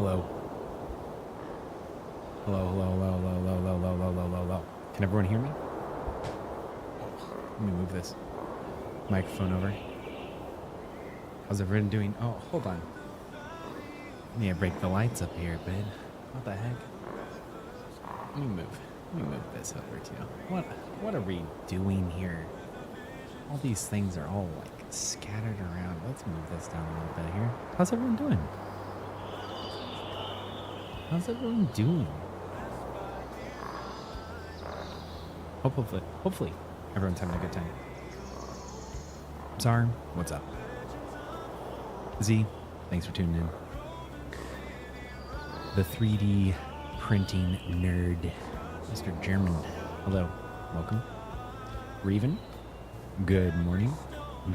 Hello. Hello, hello, hello, hello, hello, hello, hello, hello, hello, hello. Can everyone hear me? Let me move this microphone over. How's everyone doing? Oh, hold on. I need to break the lights up here, bud. What the heck? Let me move this over to you. What are we doing here? All these things are all like scattered around. Let's move this down a little bit here. How's everyone doing? How's everyone doing? Hopefully, everyone's having a good time. Czar, what's up? Z, thanks for tuning in. The 3D printing nerd, Mr. German. Hello, welcome. Reven, good morning.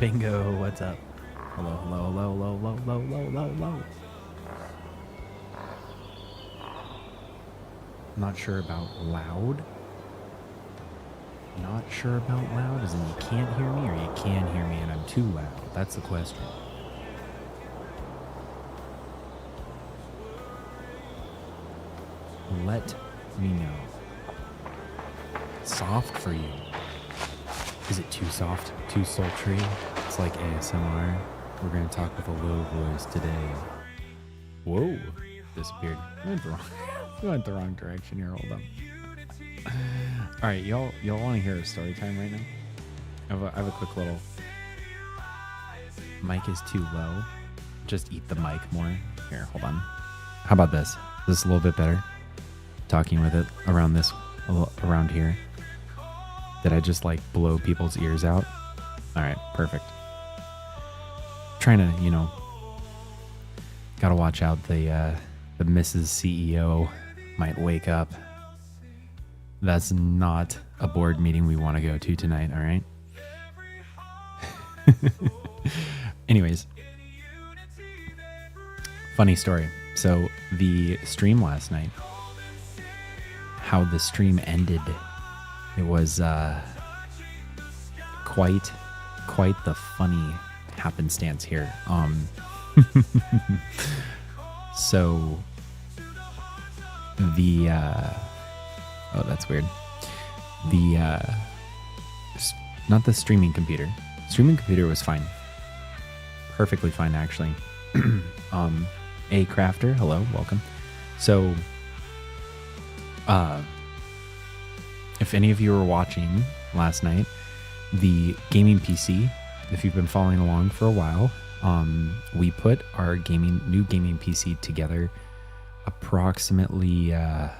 Bingo, what's up? Hello, hello, hello, hello, hello, hello, hello, hello. Not sure about loud. Not sure about loud, as in you can't hear me or you can hear me and I'm too loud. That's the question. Let me know. Soft for you. Is it too soft? Too sultry? It's like ASMR. We're going to talk with a low voice today. Whoa. Disappeared. Went the wrong direction here. Hold up. All right, y'all want to hear a story time right now? I have a quick little. Mic is too low. Just eat the mic more. Here, hold on. How about this? Is this a little bit better? Talking with it around here. Did I just like blow people's ears out? All right, perfect. Trying to, gotta watch out. The Mrs. CEO might wake up. That's not a board meeting we want to go to tonight, all right? Anyways, funny story. So the stream last night, how the stream ended, it was quite the funny happenstance here. So the oh, that's weird. Not the streaming computer. Streaming computer was fine. Perfectly fine, actually. A Crafter, hello, welcome. So, if any of you were watching last night, the gaming PC, if you've been following along for a while, we put our new gaming PC together approximately a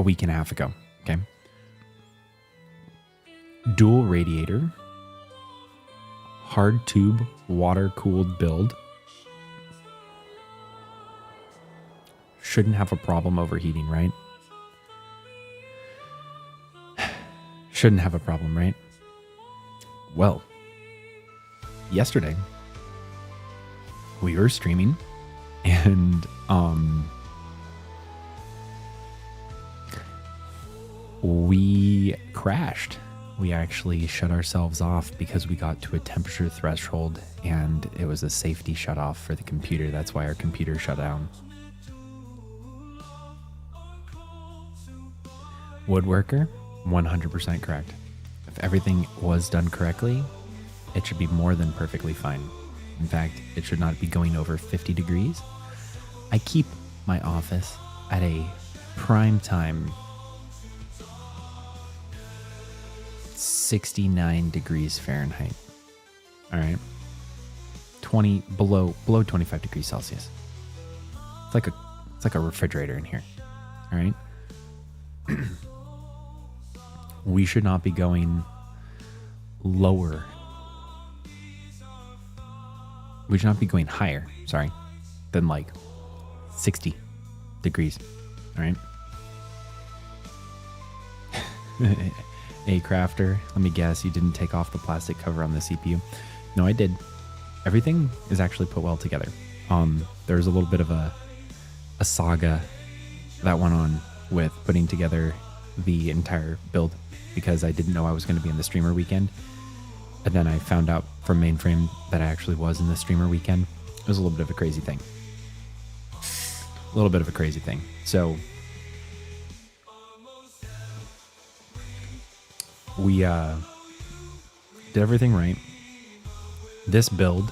week and a half ago. Okay. Dual radiator, hard tube, water cooled build. Shouldn't have a problem overheating, right? Shouldn't have a problem, right? Well, yesterday we were streaming and we crashed. We actually shut ourselves off because we got to a temperature threshold and it was a safety shut off for the computer. That's why our computer shut down. Woodworker, 100% correct. If everything was done correctly, it should be more than perfectly fine. In fact, it should not be going over 50 degrees. I keep my office at a prime time 69 degrees Fahrenheit. All right. 20 below 25 degrees Celsius. It's like a refrigerator in here. All right. We should not be going lower. We should not be going higher, than like 60 degrees. All right. A Crafter, let me guess, you didn't take off the plastic cover on the CPU. No, I did. Everything is actually put well together. There's a little bit of a saga that went on with putting together the entire build because I didn't know I was going to be in the streamer weekend. And then I found out from Mainframe that I actually was in the streamer weekend. It was a little bit of a crazy thing. So we did everything right. This build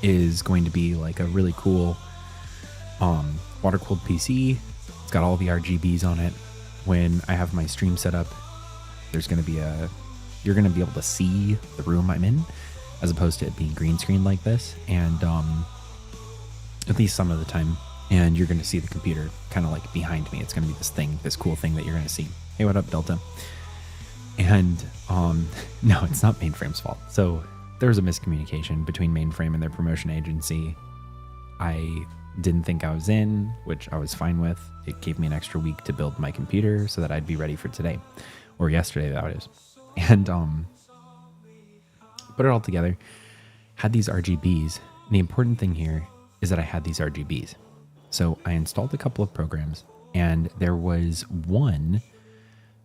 is going to be like a really cool water-cooled PC. It's got all the RGBs on it. When I have my stream set up, there's going to be you're going to be able to see the room I'm in as opposed to it being green screen like this. And at least some of the time. And you're going to see the computer kind of like behind me. It's going to be this cool thing that you're going to see. Hey, what up, Delta? And no, it's not Mainframe's fault. So there was a miscommunication between Mainframe and their promotion agency. I didn't think I was in, which I was fine with. It gave me an extra week to build my computer so that I'd be ready for today, or yesterday, that is. And put it all together, had these RGBs. And the important thing here is that I had these RGBs. So I installed a couple of programs, and there was one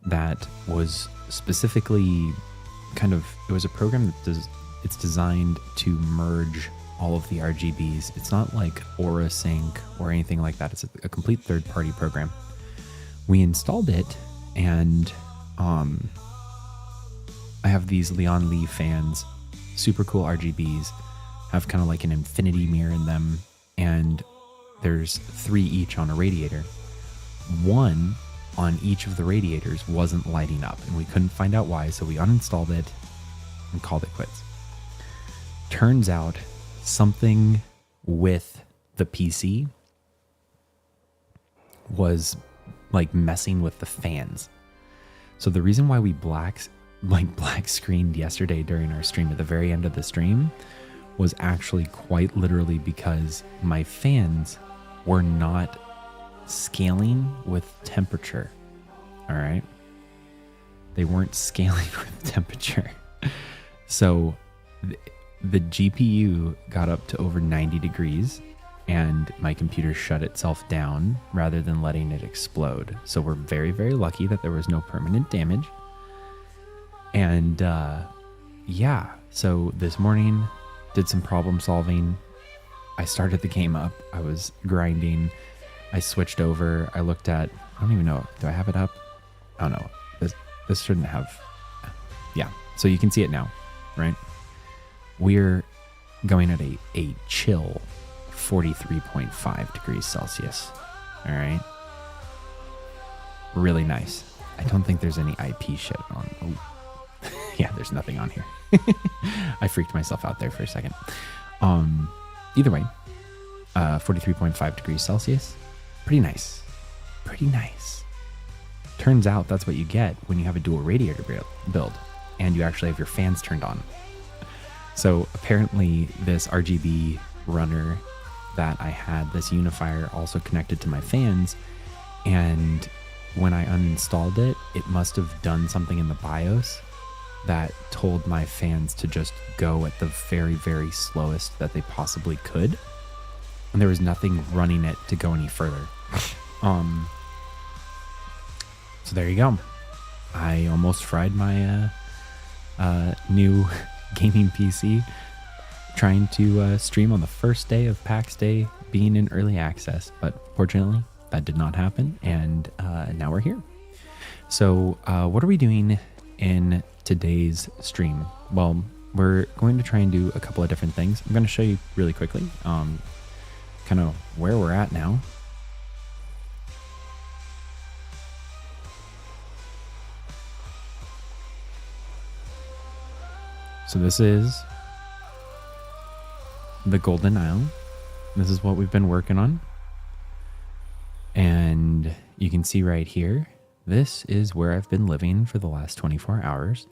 that was specifically it was a program that it's designed to merge all of the RGBs. It's not like Aura Sync or anything like that. It's a complete third-party program. We installed it, and I have these Leon Lee fans, super cool RGBs, have kind of like an infinity mirror in them, and there's 3 each on a radiator. One on each of the radiators wasn't lighting up, and we couldn't find out why, so we uninstalled it and called it quits. Turns out something with the PC was like messing with the fans. So the reason why we black screened yesterday during our stream at the very end of the stream was actually quite literally because my fans were not scaling with temperature. All right. They weren't scaling with temperature. So the GPU got up to over 90 degrees and my computer shut itself down rather than letting it explode. So we're very, very lucky that there was no permanent damage. And yeah, so this morning did some problem solving. I started the game up. I was grinding. I switched over. I looked at, I don't even know. Do I have it up? Oh no, this shouldn't have. Yeah. So you can see it now, right? We're going at a chill 43.5 degrees Celsius. All right. Really nice. I don't think there's any IP shit on. Oh. Yeah, there's nothing on here. I freaked myself out there for a second. Either way, 43.5 degrees Celsius. Pretty nice. Pretty nice. Turns out that's what you get when you have a dual radiator build and you actually have your fans turned on. So apparently this RGB runner that I had, this unifier, also connected to my fans, and when I uninstalled it, it must have done something in the BIOS that told my fans to just go at the very, very slowest that they possibly could. And there was nothing running it to go any further. So there you go. I almost fried my new gaming PC trying to stream on the first day of Pax Day being in early access, but fortunately that did not happen, and now we're here. So what are we doing in today's stream? Well, we're going to try and do a couple of different things. I'm going to show you really quickly kind of where we're at now. So this is the Golden Isle. This is what we've been working on. And you can see right here, this is where I've been living for the last 24 hours.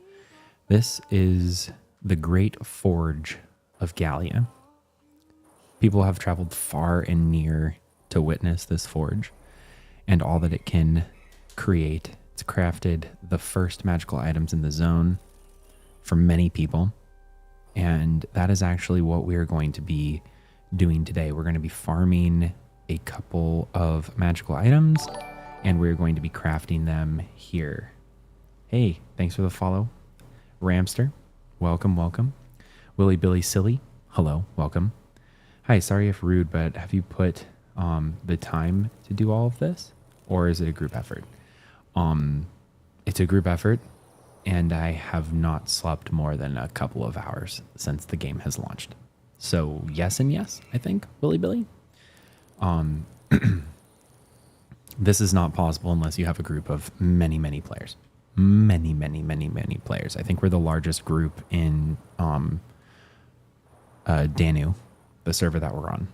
This is the Great Forge of Gallia. People have traveled far and near to witness this forge and all that it can create. It's crafted the first magical items in the zone for many people. And that is actually what we're going to be doing today. We're going to be farming a couple of magical items and we're going to be crafting them here. Hey, thanks for the follow. Ramster, welcome, welcome. Willy Billy Silly, hello, welcome. Hi, sorry if rude, but have you put the time to do all of this? Or is it a group effort? It's a group effort, and I have not slept more than a couple of hours since the game has launched. So yes and yes, I think, Willy Billy. This is not possible unless you have a group of many, many players. Many, many, many, many players. I think we're the largest group in Danu, the server that we're on.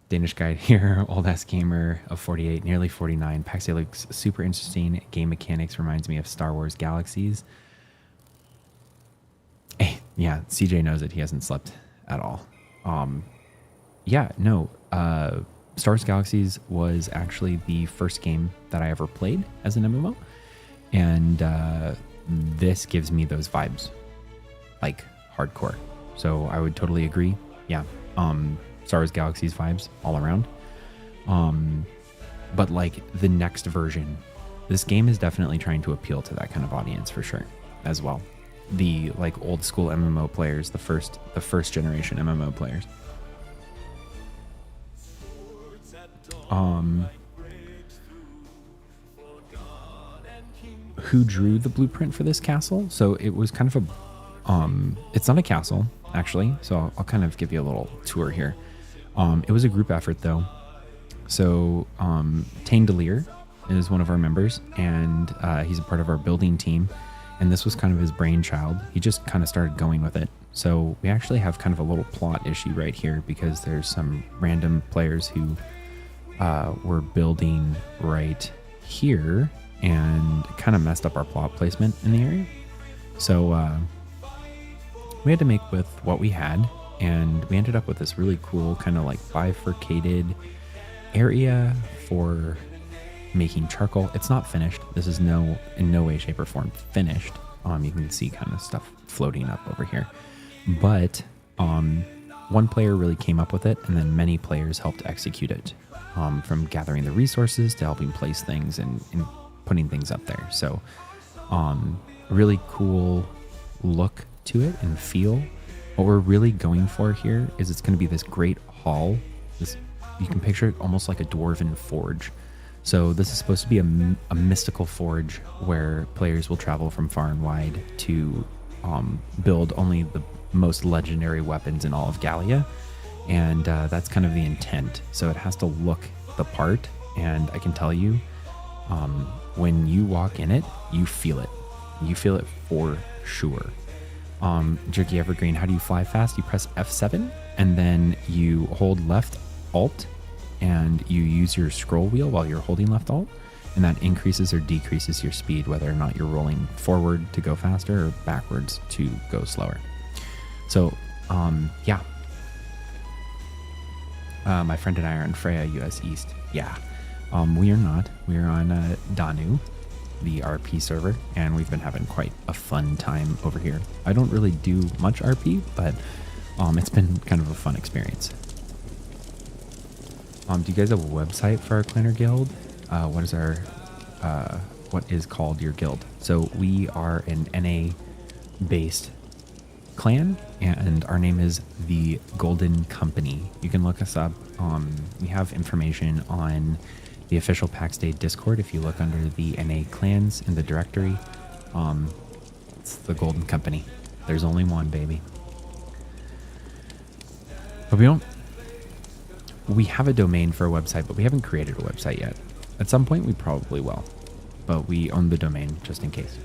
Danish guy here, old ass gamer of 48, nearly 49. Pax Dei looks super interesting. Game mechanics reminds me of Star Wars Galaxies. Hey, yeah, CJ knows it. He hasn't slept at all. Yeah, no. Star Wars Galaxies was actually the first game that I ever played as an MMO, and this gives me those vibes, like hardcore. So I would totally agree. Yeah, Star Wars Galaxies vibes all around. But like the next version, this game is definitely trying to appeal to that kind of audience for sure as well. The like old school MMO players, the first generation MMO players. Who drew the blueprint for this castle? So it was kind of a, it's not a castle actually. So I'll kind of give you a little tour here. It was a group effort though. So, Tane Delir is one of our members, and he's a part of our building team. And this was kind of his brainchild. He just kind of started going with it. So we actually have kind of a little plot issue right here because there's some random players who were building right here and kind of messed up our plot placement in the area. So we had to make with what we had, and we ended up with this really cool kind of like bifurcated area for making charcoal. It's not finished. This is in no way, shape, or form finished. You can see kind of stuff floating up over here. But one player really came up with it, and then many players helped execute it, from gathering the resources to helping place things and putting things up there. So really cool look to it and feel. What we're really going for here is it's going to be this great hall. You can picture it almost like a dwarven forge. So this is supposed to be a mystical forge where players will travel from far and wide to build only the most legendary weapons in all of Gallia. And that's kind of the intent. So it has to look the part. And I can tell you, when you walk in it, you feel it. You feel it for sure. Jerky Evergreen, how do you fly fast? You press F7 and then you hold left Alt and you use your scroll wheel while you're holding left Alt, and that increases or decreases your speed, whether or not you're rolling forward to go faster or backwards to go slower. So, yeah. My friend and I are on Freya US East. Yeah. We are not. We are on Danu, the RP server, and we've been having quite a fun time over here. I don't really do much RP, but it's been kind of a fun experience. Do you guys have a website for our clanner guild? What is called your guild? So we are an NA based clan, and our name is the Golden Company. You can look us up. We have information on the official Pax Dei Discord. If you look under the NA clans in the directory, it's the Golden Company. There's only one, baby. But we have a domain for a website, but we haven't created a website yet. At some point we probably will, but we own the domain just in case.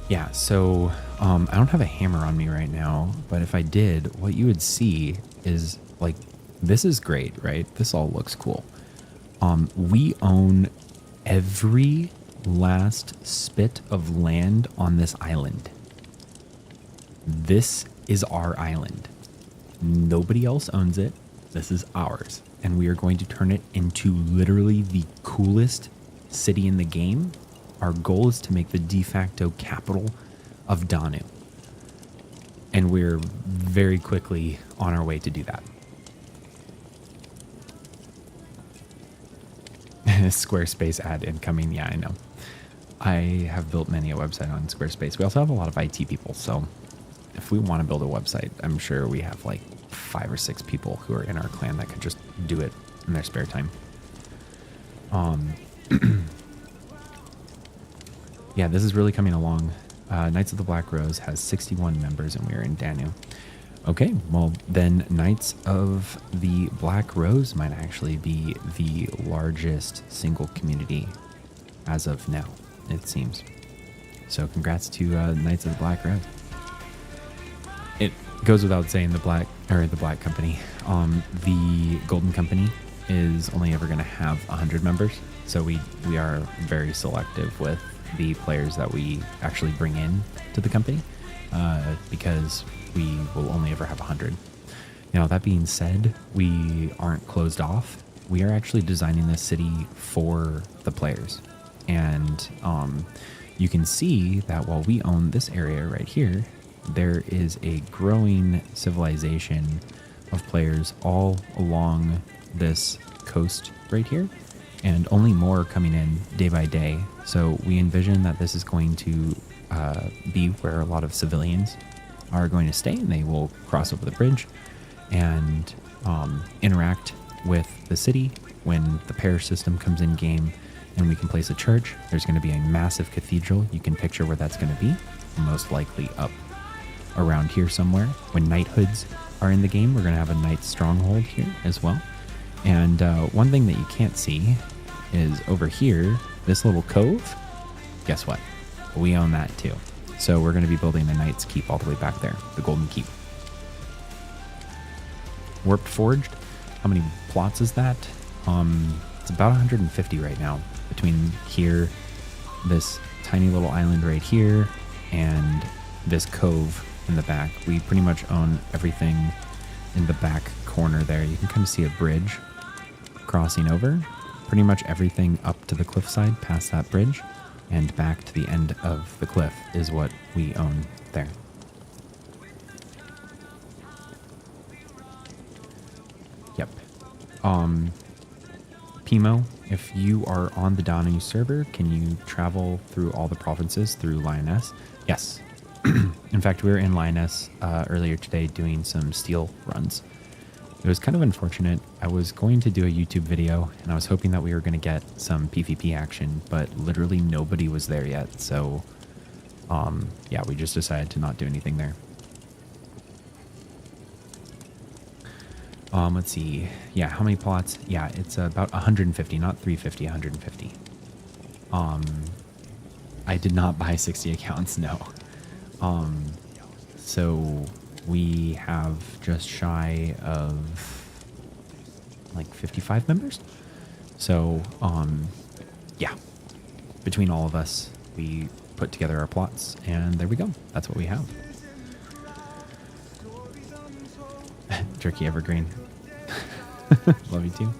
Yeah, so I don't have a hammer on me right now, but if I did, what you would see is like, this is great, right? This all looks cool. We own every last spit of land on this island. This is our island. Nobody else owns it. This is ours. And we are going to turn it into literally the coolest city in the game. Our goal is to make the de facto capital of Danu. And we're very quickly on our way to do that. Squarespace ad incoming. Yeah, I know. I have built many a website on Squarespace. We also have a lot of IT people. So if we want to build a website, I'm sure we have like 5 or 6 people who are in our clan that could just do it in their spare time. Yeah, this is really coming along. Knights of the Black Rose has 61 members and we're in Danu. Okay, well then Knights of the Black Rose might actually be the largest single community as of now, it seems. So congrats to Knights of the Black Rose. It goes without saying the Black Company, the Golden Company is only ever going to have 100 members. So we are very selective with the players that we actually bring in to the company, because we will only ever have 100. Now, that being said, we aren't closed off. We are actually designing this city for the players. And you can see that while we own this area right here, there is a growing civilization of players all along this coast right here, and only more coming in day by day. So we envision that this is going to be where a lot of civilians are going to stay, and they will cross over the bridge and interact with the city when the parish system comes in game and we can place a church. There's going to be a massive cathedral. You can picture where that's going to be, most likely up around here somewhere. When knighthoods are in the game, we're going to have a knight stronghold here as well. And one thing that you can't see is over here, this little cove. Guess what? We own that too. So we're going to be building the Knight's Keep all the way back there, the Golden Keep. Warped Forged. How many plots is that? It's about 150 right now between here, this tiny little island right here, and this cove in the back. We pretty much own everything in the back corner there. You can kind of see a bridge crossing over. Pretty much everything up to the cliffside past that bridge and back to the end of the cliff is what we own there. Yep. Pimo, if you are on the Danu server, can you travel through all the provinces through Lioness? Yes. In fact, we were in Lioness earlier today doing some steel runs. It was kind of unfortunate. I was going to do a YouTube video, and I was hoping that we were going to get some PvP action, but literally nobody was there yet. So, yeah, we just decided to not do anything there. Let's see. Yeah, how many plots? Yeah, it's about 150, not 350, 150. I did not buy 60 accounts, no. So we have just shy of like 55 members. So, yeah, between all of us, we put together our plots, and there we go. That's what we have. Jerky Evergreen. Love you too.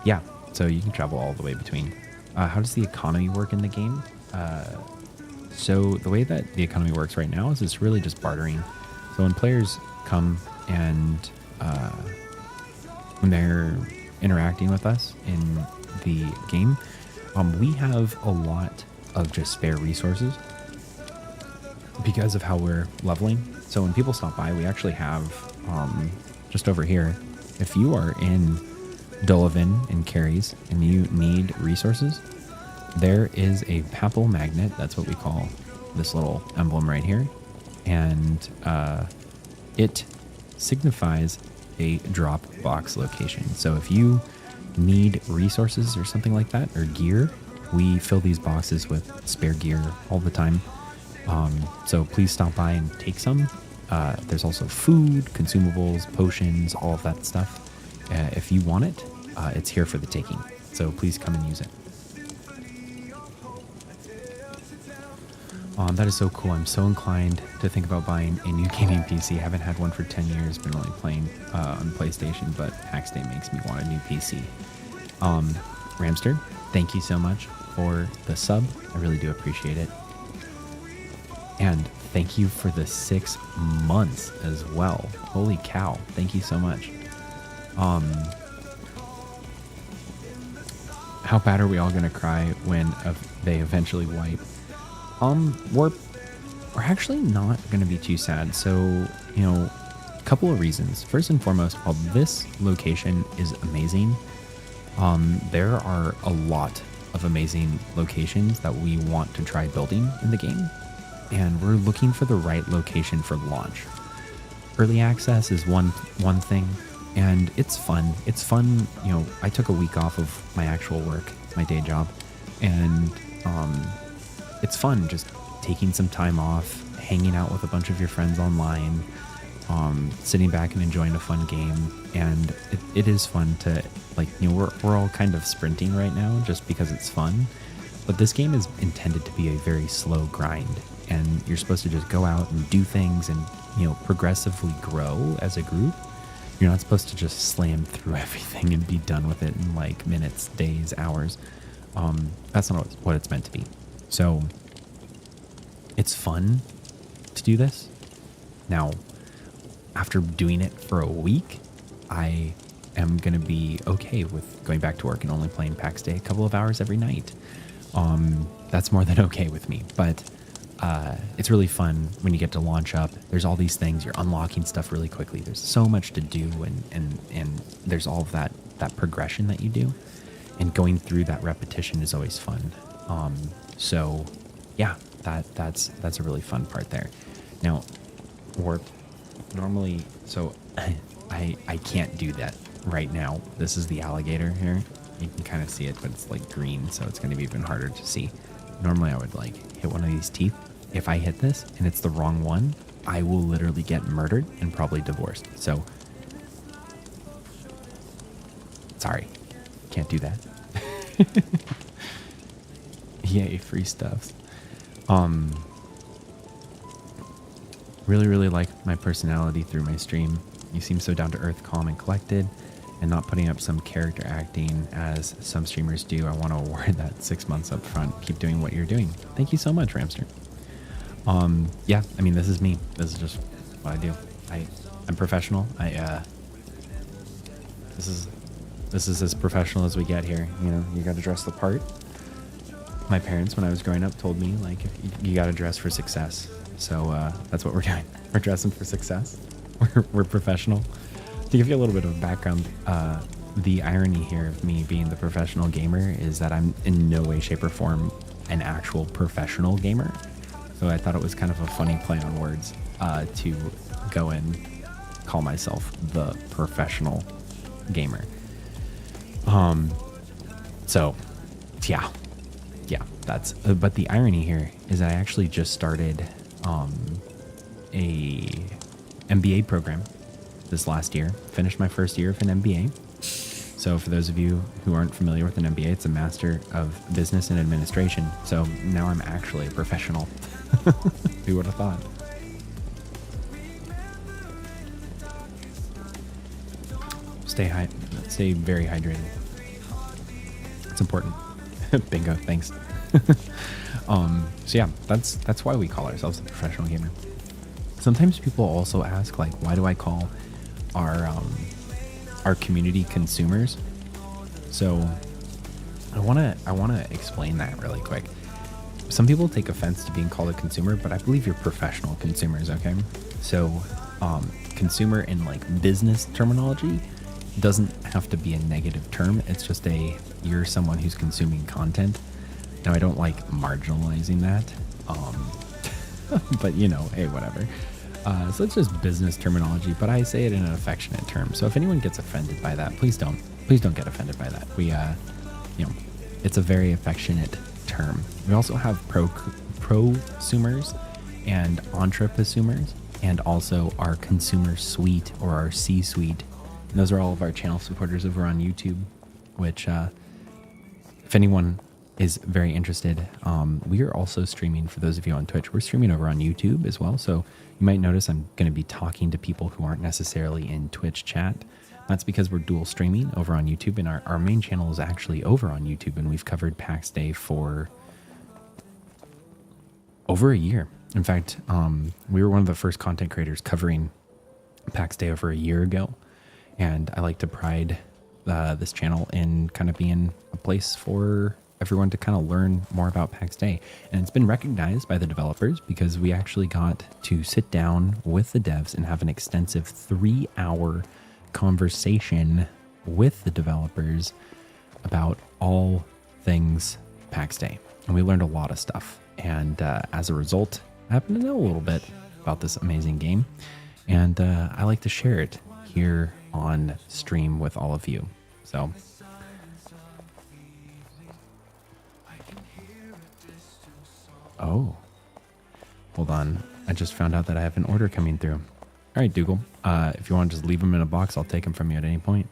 Yeah, so you can travel all the way between. How does the economy work in the game? So the way that the economy works right now is it's really just bartering. So when players come and when they're interacting with us in the game, we have a lot of just spare resources because of how we're leveling. So when people stop by, we actually have just over here, if you are in Dolavan in Carries and you need resources, there is a papal magnet. That's what we call this little emblem right here. And it signifies a drop box location. So if you need resources or something like that, or gear, we fill these boxes with spare gear all the time. So please stop by and take some. There's also food, consumables, potions, all of that stuff. If you want it, it's here for the taking. So please come and use it. That is so cool. I'm so inclined to think about buying a new gaming PC. I haven't had one for 10 years, been only playing on PlayStation, but Pax Dei makes me want a new PC. Ramster, thank you so much for the sub. I really do appreciate it. And thank you for the 6 months as well. Holy cow. Thank you so much. How bad are we all going to cry when they eventually wipe? We're actually not going to be too sad. So, you know, a couple of reasons. First and foremost, while this location is amazing, there are a lot of amazing locations that we want to try building in the game, and we're looking for the right location for launch. Early access is one thing, and it's fun. It's fun, you know, I took a week off of my actual work, my day job, and it's fun just taking some time off, hanging out with a bunch of your friends online, sitting back and enjoying a fun game. And it is fun to, like, you know, we're all kind of sprinting right now just because it's fun, but this game is intended to be a very slow grind, and you're supposed to just go out and do things and, you know, progressively grow as a group. You're not supposed to just slam through everything and be done with it in like minutes, days, hours. That's not what it's meant to be. So it's fun to do this. Now, after doing it for a week, I am going to be okay with going back to work and only playing Pax Day a couple of hours every night. That's more than okay with me, but it's really fun when you get to launch up. There's all these things, you're unlocking stuff really quickly. There's so much to do, and there's all of that progression that you do, and going through that repetition is always fun. So yeah, that's a really fun part there. Now, warp normally, so I can't do that right now. This is the alligator here. You can kind of see it, but it's like green, so it's going to be even harder to see. Normally I would like hit one of these teeth. If I hit this and it's the wrong one, I will literally get murdered and probably divorced. So, sorry, can't do that. Yay, free stuffs. Really like my personality through my stream. You seem so down to earth, calm, and collected, and not putting up some character acting as some streamers do. I want to award that 6 months up front. Keep doing what you're doing. Thank you so much, Ramster. Yeah, I mean, this is me. This is just what I do. I'm professional. This is as professional as we get here. You know, you got to dress the part. My parents, when I was growing up, told me, like, you got to dress for success. So that's what we're doing. We're dressing for success. We're professional. To give you a little bit of background, the irony here of me being the professional gamer is that I'm in no way, shape, or form an actual professional gamer. So I thought it was kind of a funny play on words to go and call myself the professional gamer. So yeah, that's, but the irony here is I actually just started a MBA program this last year. Finished my first year of an MBA. So for those of you who aren't familiar with an MBA, it's a Master of Business and Administration. So now I'm actually a professional. Who would have thought? Stay very hydrated. It's important. Bingo, thanks. So yeah, that's why we call ourselves a professional gamer. Sometimes people also ask, like, why do I call our community consumers? So I wanna explain that really quick. Some people take offense to being called a consumer, but I believe you're professional consumers, okay? So consumer in like business terminology doesn't have to be a negative term. It's just you're someone who's consuming content. Now, I don't like marginalizing that, but you know, hey, whatever. So it's just business terminology, but I say it in an affectionate term. So if anyone gets offended by that, please don't get offended by that. We, you know, it's a very affectionate term. We also have prosumers and entrepreneurs, and also our consumer suite or our C-suite. And those are all of our channel supporters over on YouTube, which, if anyone is very interested, we are also streaming. For those of you on Twitch, we're streaming over on YouTube as well. So you might notice I'm going to be talking to people who aren't necessarily in Twitch chat. That's because we're dual streaming over on YouTube, and our main channel is actually over on YouTube, and we've covered PAX Day for over a year. In fact, we were one of the first content creators covering Pax Day over a year ago. And I like to pride this channel in kind of being a place for everyone to kind of learn more about Pax Day. And it's been recognized by the developers because we actually got to sit down with the devs and have an extensive 3-hour conversation with the developers about all things Pax Day. And we learned a lot of stuff. And as a result, I happen to know a little bit about this amazing game. And I like to share it here on stream with all of you. So oh, hold on. I just found out that I have an order coming through. All right, Dougal. If you want to just leave them in a box, I'll take them from you at any point.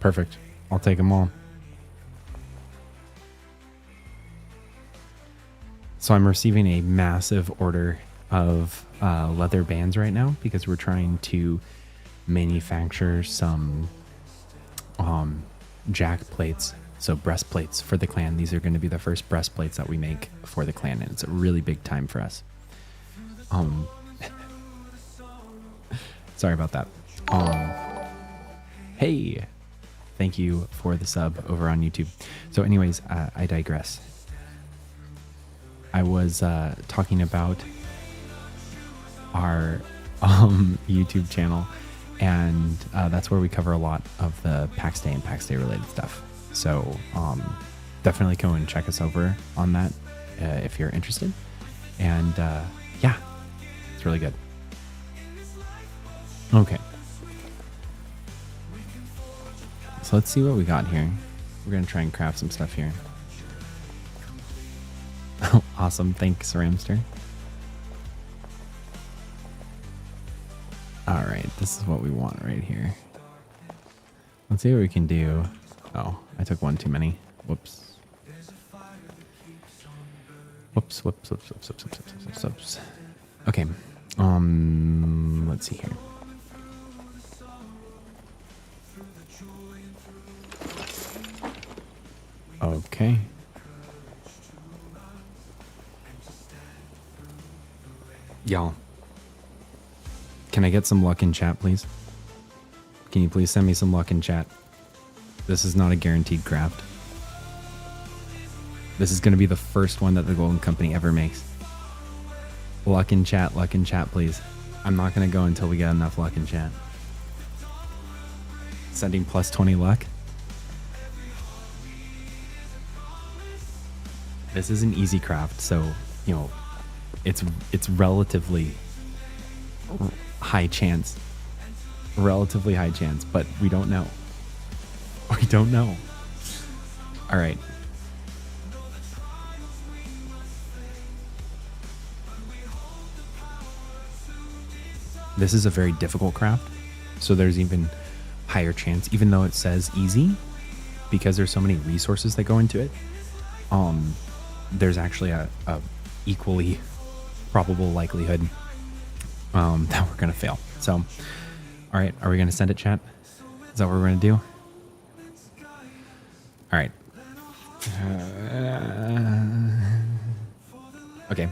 Perfect. I'll take them all. So I'm receiving a massive order of leather bands right now because we're trying to manufacture some jack plates, so breastplates for the clan. These are going to be the first breastplates that we make for the clan, and it's a really big time for us. Sorry about that. Hey, thank you for the sub over on YouTube. So anyways, I digress. I was talking about our YouTube channel, and that's where we cover a lot of the Pax Day and Pax Day related stuff. So definitely go and check us over on that if you're interested. And yeah, it's really good. Okay. So let's see what we got here. We're going to try and craft some stuff here. Awesome. Thanks, Ramster. All right. This is what we want right here. Let's see what we can do. Oh, I took one too many. Whoops. Whoops, whoops, whoops, whoops, whoops, whoops, whoops, whoops, whoops. Okay. Let's see here. Okay. Y'all, can I get some luck in chat, please? Can you please send me some luck in chat? This is not a guaranteed craft. This is going to be the first one that the Golden Company ever makes. Luck in chat, please. I'm not going to go until we get enough luck in chat. Sending plus 20 luck. This is an easy craft, so, you know, it's relatively high chance. Relatively high chance, but we don't know. We don't know. All right. This is a very difficult craft, so there's even higher chance, even though it says easy, because there's so many resources that go into it. There's actually a equally probable likelihood that we're gonna fail. So, all right, are we gonna send it, chat? Is that what we're gonna do? All right. Okay.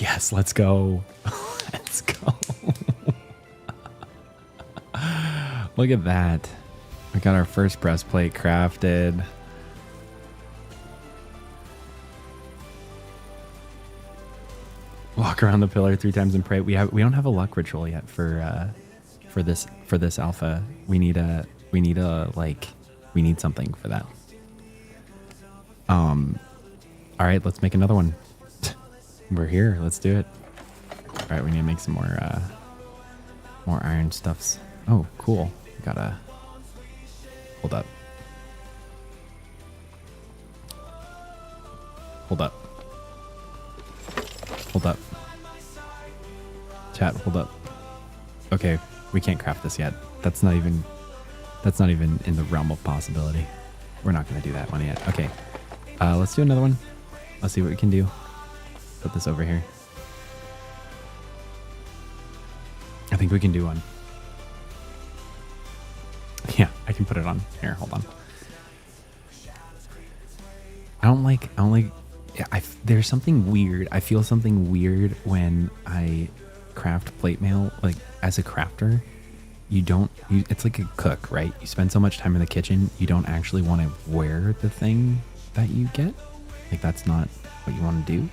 Yes, let's go. Let's go. Look at that. We got our first breastplate crafted. Walk around the pillar 3 times and pray. We don't have a luck ritual yet for this alpha. We need something for that. All right, let's make another one. We're here. Let's do it. All right, we need to make some more iron stuffs. Oh, cool. Gotta hold up. hold up. Hold up. Chat, hold up. Okay, we can't craft this yet. That's not even in the realm of possibility. We're not going to do that one yet. Okay, let's do another one. Let's see what we can do. Put this over here. I think we can do one. Yeah, I can put it on. Here, hold on. There's something weird. I feel something weird when I craft plate mail. Like, as a crafter, it's like a cook, right? You spend so much time in the kitchen, you don't actually want to wear the thing that you get. Like, that's not what you want to do.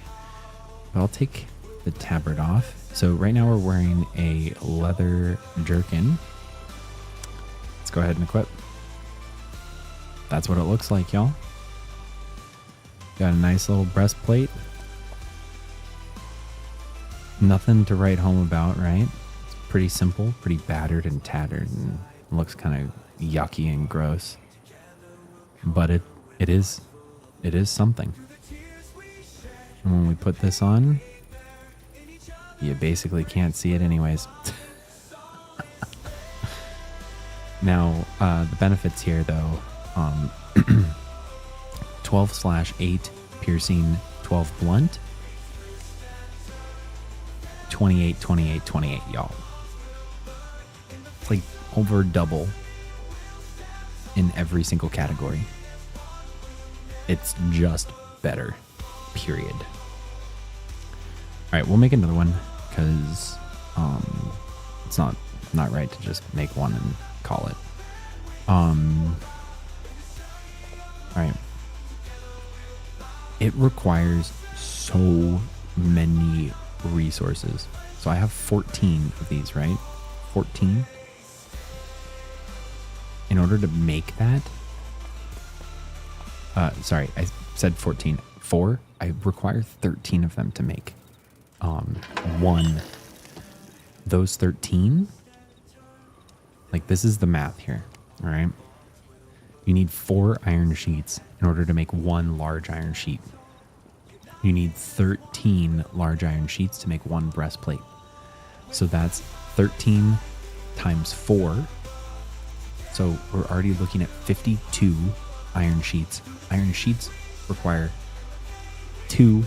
But I'll take the tabard off. So right now we're wearing a leather jerkin. Let's go ahead and equip. That's what it looks like, y'all. Got a nice little breastplate. Nothing to write home about, right? It's pretty simple, pretty battered and tattered, and looks kind of yucky and gross. But it is something. And when we put this on, you basically can't see it anyways. Now, the benefits here, though, 12/8 piercing, 12 blunt, 28, 28, 28, y'all. It's like over double in every single category. It's just better, period. All right, we'll make another one because it's not right to just make one and call it. All right. It requires so many resources. So I have 14 of these, right? 14. In order to make that, sorry, I said 14. 4. I require 13 of them to make one. Those 13, like, this is the math here, all right? You need 4 iron sheets in order to make 1 large iron sheet. You need 13 large iron sheets to make 1 breastplate. So that's 13 times 4. So we're already looking at 52 iron sheets. Iron sheets require 2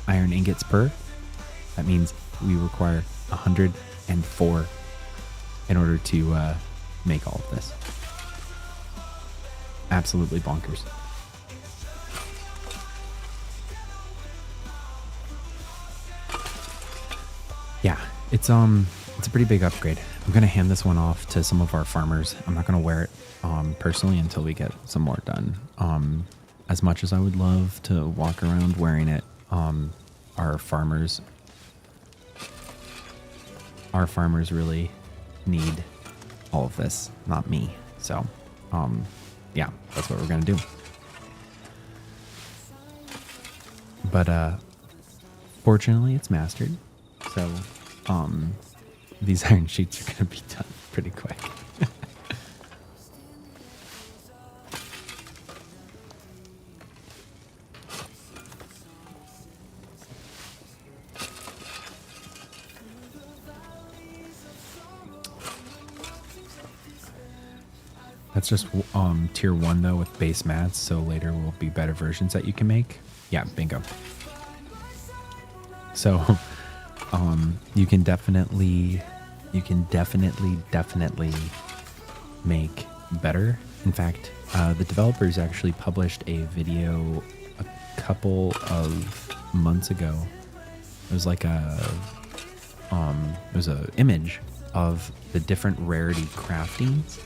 iron ingots per. That means we require 104 in order to make all of this. Absolutely bonkers. Yeah, it's a pretty big upgrade. I'm gonna hand this one off to some of our farmers. I'm not gonna wear it personally until we get some more done. As much as I would love to walk around wearing it, our farmers really need all of this, not me. So yeah, that's what we're gonna do. But fortunately it's mastered, so these iron sheets are gonna be done pretty quick. That's just tier 1 though with base mats, so later will be better versions that you can make. Yeah, bingo. So you can definitely make better. In fact, the developers actually published a video a couple of months ago. It was like it was an image of the different rarity craftings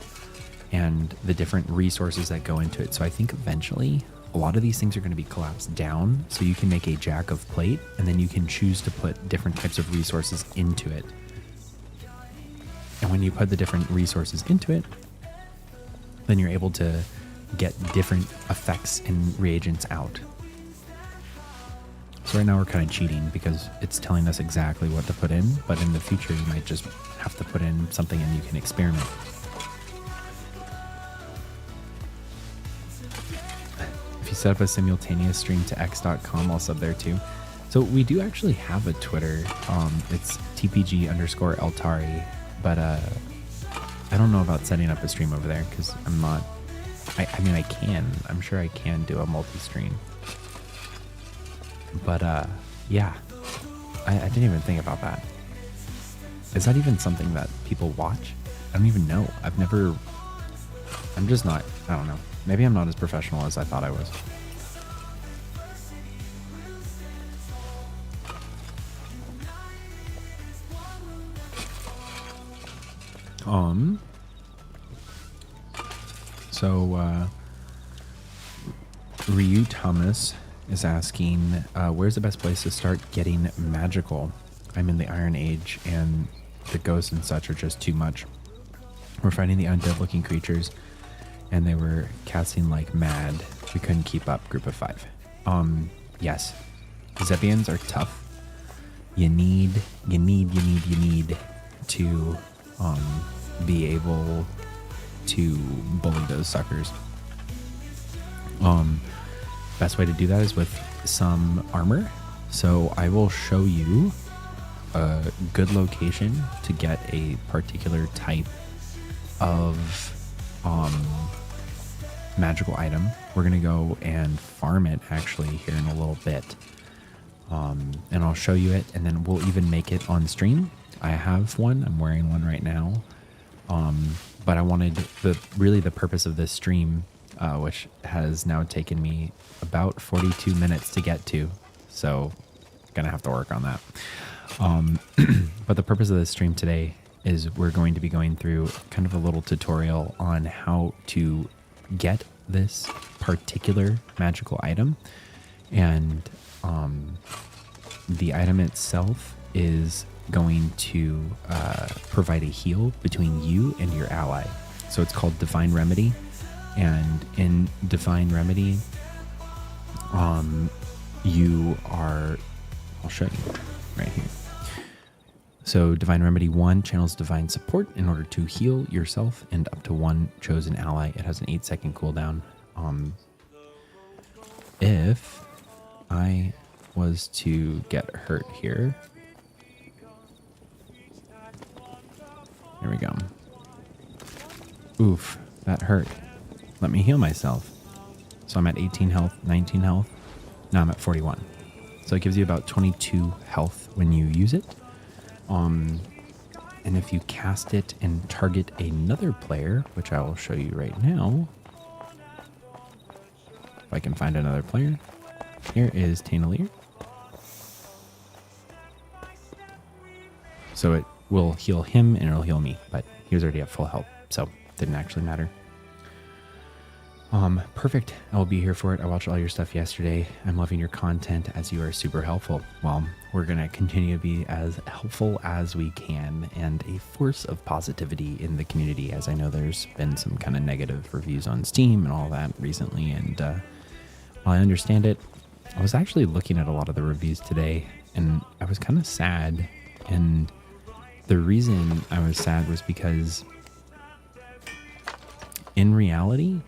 and the different resources that go into it. So I think eventually a lot of these things are going to be collapsed down, so you can make a jack of plate, and then you can choose to put different types of resources into it. And when you put the different resources into it, then you're able to get different effects and reagents out. So right now we're kind of cheating because it's telling us exactly what to put in, but in the future you might just have to put in something and you can experiment. set up a simultaneous stream to x.com. I'll sub there too. So we do actually have a Twitter. It's TPG_Eltarii, but I don't know about setting up a stream over there because I'm not. I mean, I can. I'm sure I can do a multi-stream. But yeah, I didn't even think about that. Is that even something that people watch? I don't even know. I'm just not. I don't know. Maybe I'm not as professional as I thought I was. So Ryu Thomas is asking, where's the best place to start getting magical? I'm in the Iron Age and the ghosts and such are just too much. We're fighting the undead looking creatures and they were casting like mad. We couldn't keep up. Group of 5. Yes. Zebians are tough. You need to be able to bully those suckers. Best way to do that is with some armor. So I will show you a good location to get a particular type of magical item. We're gonna go and farm it actually here in a little bit, and I'll show you it, and then we'll even make it on stream. I have one. I'm wearing one right now, but I wanted the purpose of this stream, which has now taken me about 42 minutes to get to, so gonna have to work on that. But the purpose of this stream today is we're going to be going through kind of a little tutorial on how to get this particular magical item. And the item itself is going to provide a heal between you and your ally. So it's called Divine Remedy. And in Divine Remedy, I'll show you right here. So Divine Remedy 1 channels divine support in order to heal yourself and up to one chosen ally. It has an 8-second cooldown. If I was to get hurt here, there we go. Oof, that hurt. Let me heal myself. So I'm at 18 health, 19 health. Now I'm at 41. So it gives you about 22 health when you use it. And if you cast it and target another player, which I will show you right now, if I can find another player, here is Tainalier. So it will heal him and it'll heal me, but he was already at full health, so it didn't actually matter. Perfect. I will be here for it. I watched all your stuff yesterday. I'm loving your content as you are super helpful. Well, we're going to continue to be as helpful as we can and a force of positivity in the community, as I know there's been some kind of negative reviews on Steam and all that recently. And while I understand it, I was actually looking at a lot of the reviews today and I was kind of sad. And the reason I was sad was because in reality,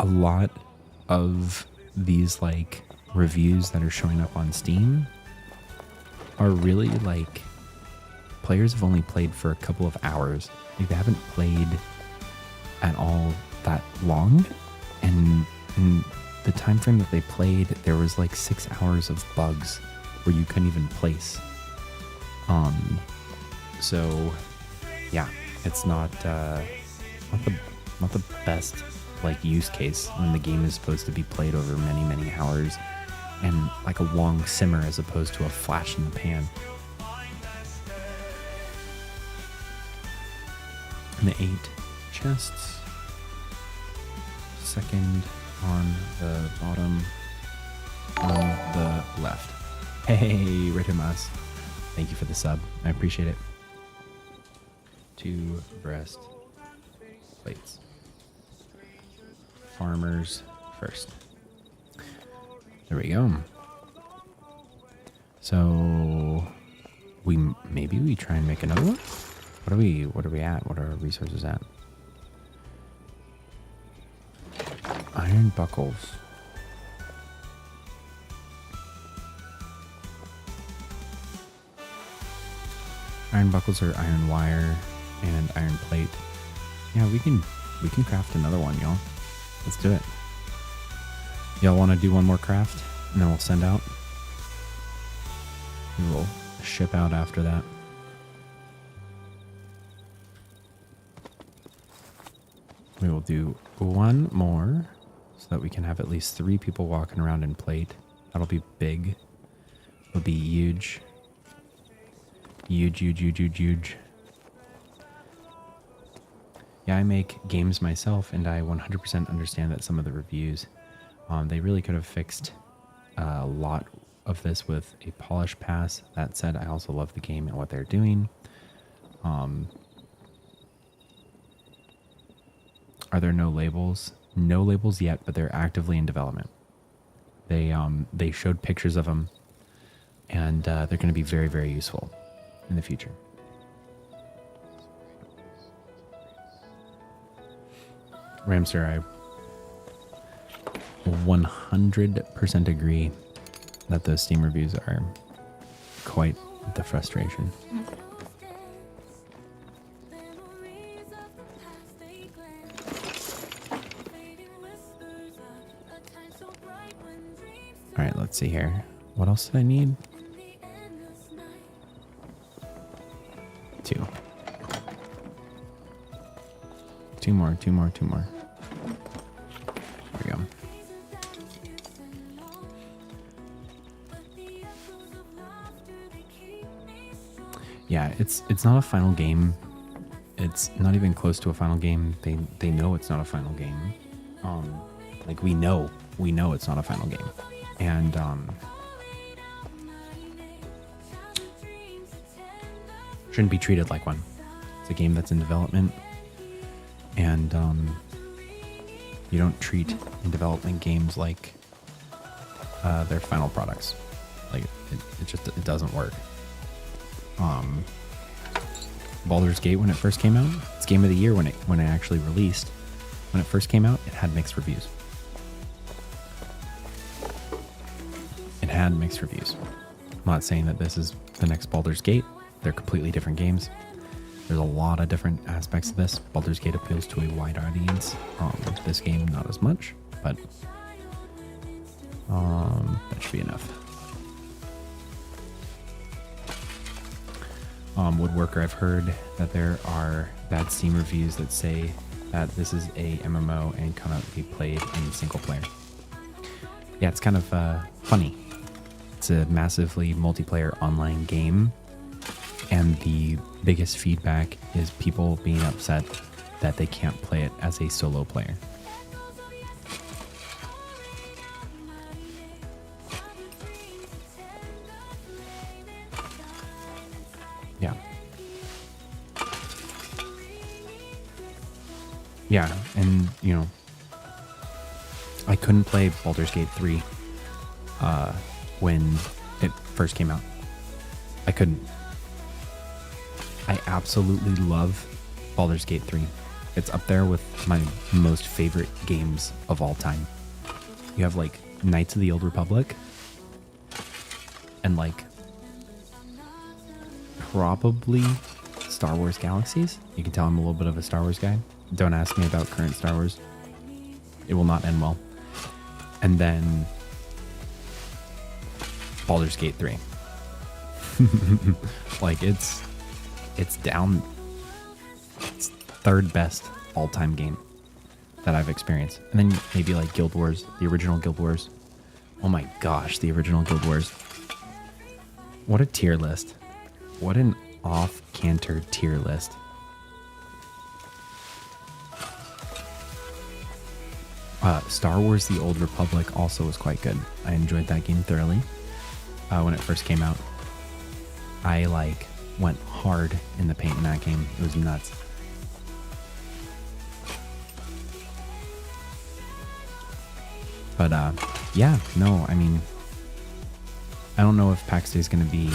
a lot of these like reviews that are showing up on Steam are really like players have only played for a couple of hours. Like they haven't played at all that long, and in the time frame that they played, there was like 6 hours of bugs where you couldn't even place. So yeah, it's not the best like use case when the game is supposed to be played over many hours and like a long simmer as opposed to a flash in the pan. And the 8 chests, second on the bottom on the left. Hey, Ritimas, thank you for the sub. I appreciate it. 2 breast plates. Farmers first. There we go. So maybe we try and make another one. What are we at? What are our resources at? Iron buckles. Iron buckles are iron wire and iron plate. Yeah, we can craft another one, y'all. Let's do it. Y'all want to do one more craft, and then we'll send out. We will ship out after that. We will do one more so that we can have at least 3 people walking around in plate. That'll be big. It'll be huge. Huge, huge, huge, huge, huge. Yeah, I make games myself, and I 100% understand that some of the reviews, they really could have fixed a lot of this with a polish pass. That said, I also love the game and what they're doing. Are there no labels? No labels yet, but they're actively in development. They showed pictures of them, and they're going to be very, very useful in the future. Ramster, I 100% agree that those Steam reviews are quite the frustration. All right, let's see here. What else did I need? 2. 2 more, 2 more, 2 more. There we go. Yeah, it's not a final game. It's not even close to a final game. They know it's not a final game. Like we know it's not a final game. And shouldn't be treated like one. It's a game that's in development, and you don't treat in development games like their final products. Like it doesn't work. Baldur's Gate, when it first came out, it's game of the year when it actually released. When it first came out, it had mixed reviews. It had mixed reviews. I'm not saying that this is the next Baldur's Gate. They're completely different games. There's a lot of different aspects of this. Baldur's Gate appeals to a wide audience. This game, not as much, but that should be enough. Woodworker, I've heard that there are bad Steam reviews that say that this is a MMO and cannot be played in single player. Yeah, it's kind of funny. It's a massively multiplayer online game, and the biggest feedback is people being upset that they can't play it as a solo player. Yeah. Yeah, and you know, I couldn't play Baldur's Gate 3 when it first came out. I couldn't. I absolutely love Baldur's Gate 3. It's up there with my most favorite games of all time. You have like Knights of the Old Republic and like probably Star Wars Galaxies. You can tell I'm a little bit of a Star Wars guy. Don't ask me about current Star Wars. It will not end well. And then Baldur's Gate 3. Like it's down. It's third best all-time game that I've experienced. And then maybe like Guild Wars, the original Guild Wars. Oh my gosh, the original Guild Wars. What a tier list. What an off-canter tier list. Star Wars The Old Republic also was quite good. I enjoyed that game thoroughly when it first came out. I like went hard in the paint in that game. It was nuts. But yeah, no, I mean, I don't know if Pax Day is going to be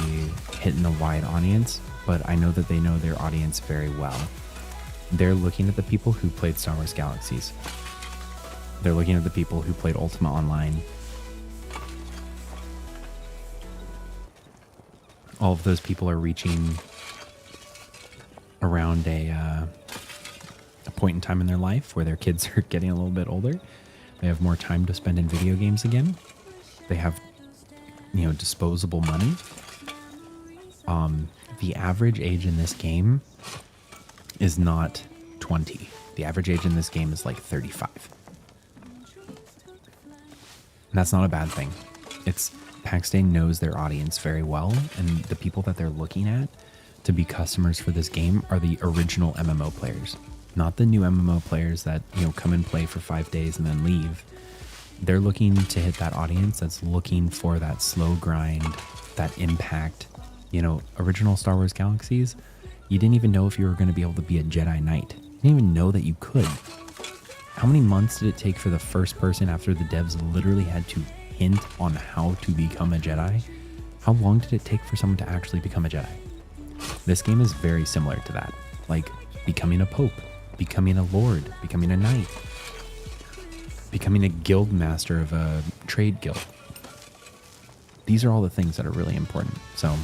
hitting a wide audience, but I know that they know their audience very well. They're looking at the people who played Star Wars Galaxies. They're looking at the people who played Ultima Online. All of those people are reaching around a point in time in their life where their kids are getting a little bit older. They have more time to spend in video games again. They have, disposable money. The average age in this game is not 20. The average age in this game is like 35. And that's not a bad thing. Pax Dei knows their audience very well, and the people that they're looking at to be customers for this game are the original MMO players, not the new MMO players that, come and play for 5 days and then leave. They're looking to hit that audience that's looking for that slow grind, that impact. Original Star Wars Galaxies, you didn't even know if you were going to be able to be a Jedi Knight. You didn't even know that you could. How many months did it take for the first person after the devs literally had to hint on how to become a Jedi? How long did it take for someone to actually become a Jedi? This game is very similar to that. Like becoming a pope, becoming a lord, becoming a knight, becoming a guild master of a trade guild. These are all the things that are really important. So,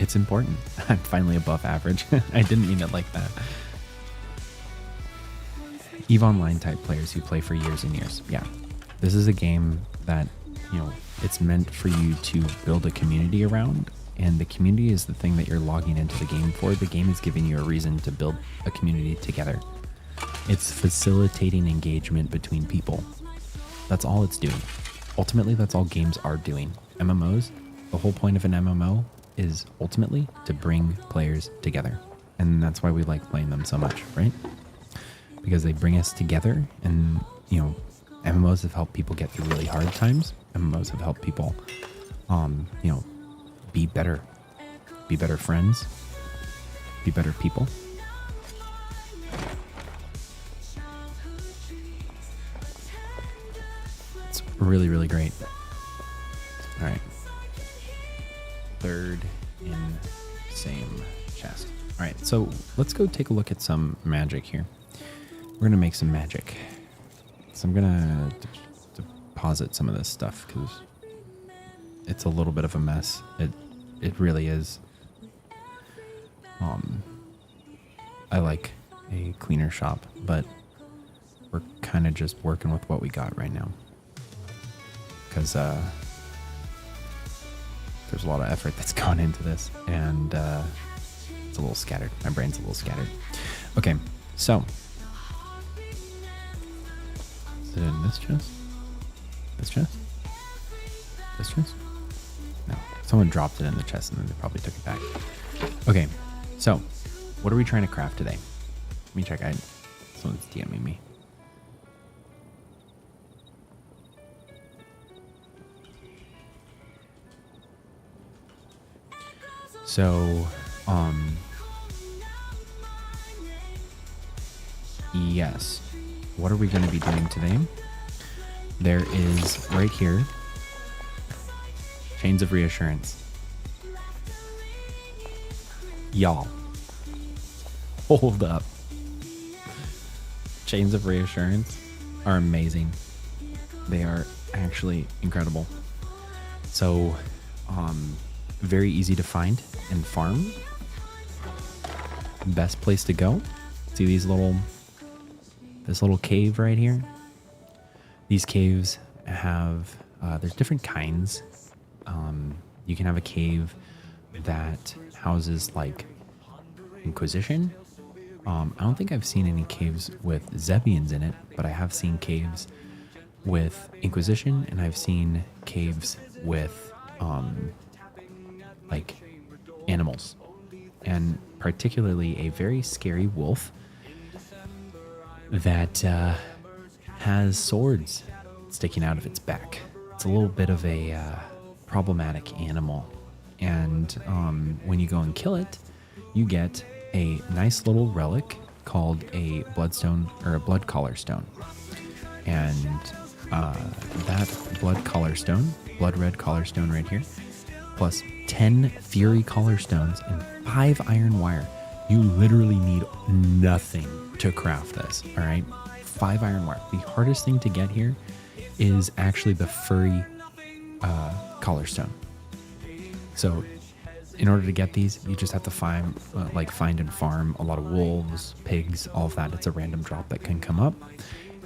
it's important. I'm finally above average. I didn't mean it like that. EVE Online type players who play for years and years. Yeah. This is a game that, it's meant for you to build a community around, and the community is the thing that you're logging into the game for. The game is giving you a reason to build a community together. It's facilitating engagement between people. That's all it's doing. Ultimately, that's all games are doing. MMOs, the whole point of an MMO is ultimately to bring players together. And that's why we like playing them so much, right? Because they bring us together, and, MMOs have helped people get through really hard times. MMOs have helped people, be better friends, be better people. It's really, really great. All right. Third in same chest. All right, so let's go take a look at some magic here. We're going to make some magic. So I'm going to deposit some of this stuff because it's a little bit of a mess. It really is. I like a cleaner shop, but we're kind of just working with what we got right now. Because there's a lot of effort that's gone into this, and it's a little scattered. My brain's a little scattered. Okay, so is it in this chest? This chest? This chest? No. Someone dropped it in the chest and then they probably took it back. Okay, so what are we trying to craft today? Let me check. Someone's DMing me. So, yes. What are we going to be doing today? There is right here, Chains of Reassurance. Y'all, hold up. Chains of Reassurance are amazing. They are actually incredible. So, very easy to find and farm. Best place to go. See this little cave right here? These caves have, there's different kinds. You can have a cave that houses like Inquisition. I don't think I've seen any caves with Zebians in it, but I have seen caves with Inquisition, and I've seen caves with like animals, and particularly a very scary wolf that has swords sticking out of its back. It's a little bit of a problematic animal, and when you go and kill it, you get a nice little relic called a bloodstone, or a blood collar stone. And that blood collar stone, blood red collar stone right here, plus 10 fury collar stones and 5 iron wire You literally need nothing to craft this, all right? 5 iron wire. The hardest thing to get here is actually the furry collar stone. So in order to get these, you just have to find and farm a lot of wolves, pigs, all of that. It's a random drop that can come up,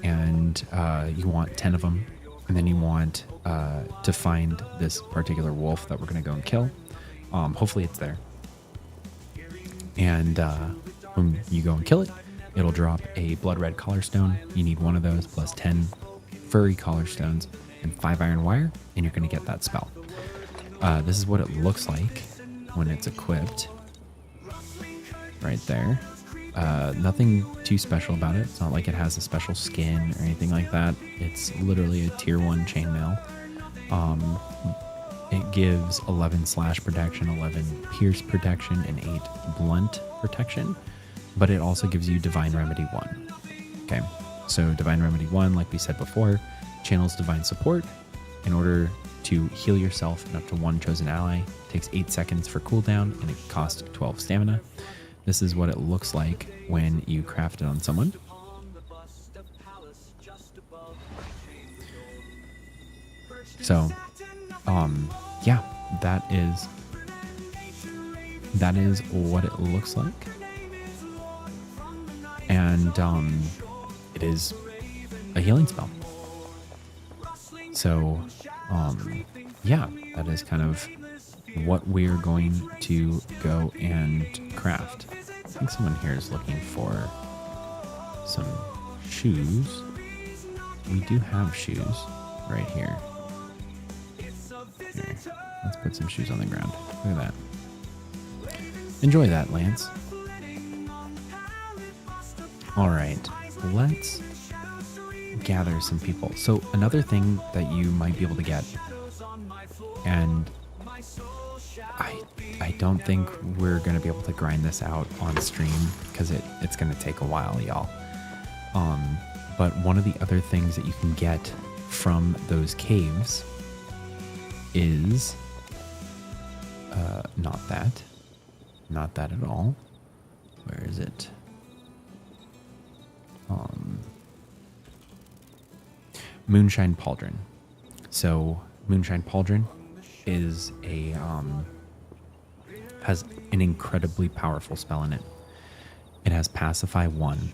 and you want 10 of them, and then you want to find this particular wolf that we're going to go and kill. Hopefully it's there. And when you go and kill it, it'll drop a blood red collar stone. You need one of those plus 10 furry collar stones and 5 iron wire, and you're going to get that spell. This is what it looks like when it's equipped. Right there. Nothing too special about it. It's not like it has a special skin or anything like that. It's literally a tier 1 chainmail. It gives 11 slash protection, 11 pierce protection, and 8 blunt protection. But it also gives you Divine Remedy 1. Okay, so Divine Remedy 1, like we said before, channels Divine Support. In order to heal yourself and up to 1 chosen ally, it takes 8 seconds for cooldown, and it costs 12 stamina. This is what it looks like when you craft it on someone. So, yeah, that is what it looks like. And it is a healing spell. So, yeah, that is kind of what we're going to go and craft. I think someone here is looking for some shoes. We do have shoes right here. Here, let's put some shoes on the ground. Look at that. Enjoy that, Lance. All right, let's gather some people. So another thing that you might be able to get, and I don't think we're going to be able to grind this out on stream because it's going to take a while, y'all. But one of the other things that you can get from those caves is not that at all. Where is it? Moonshine Pauldron. So Moonshine Pauldron is has an incredibly powerful spell in it. It has Pacify 1.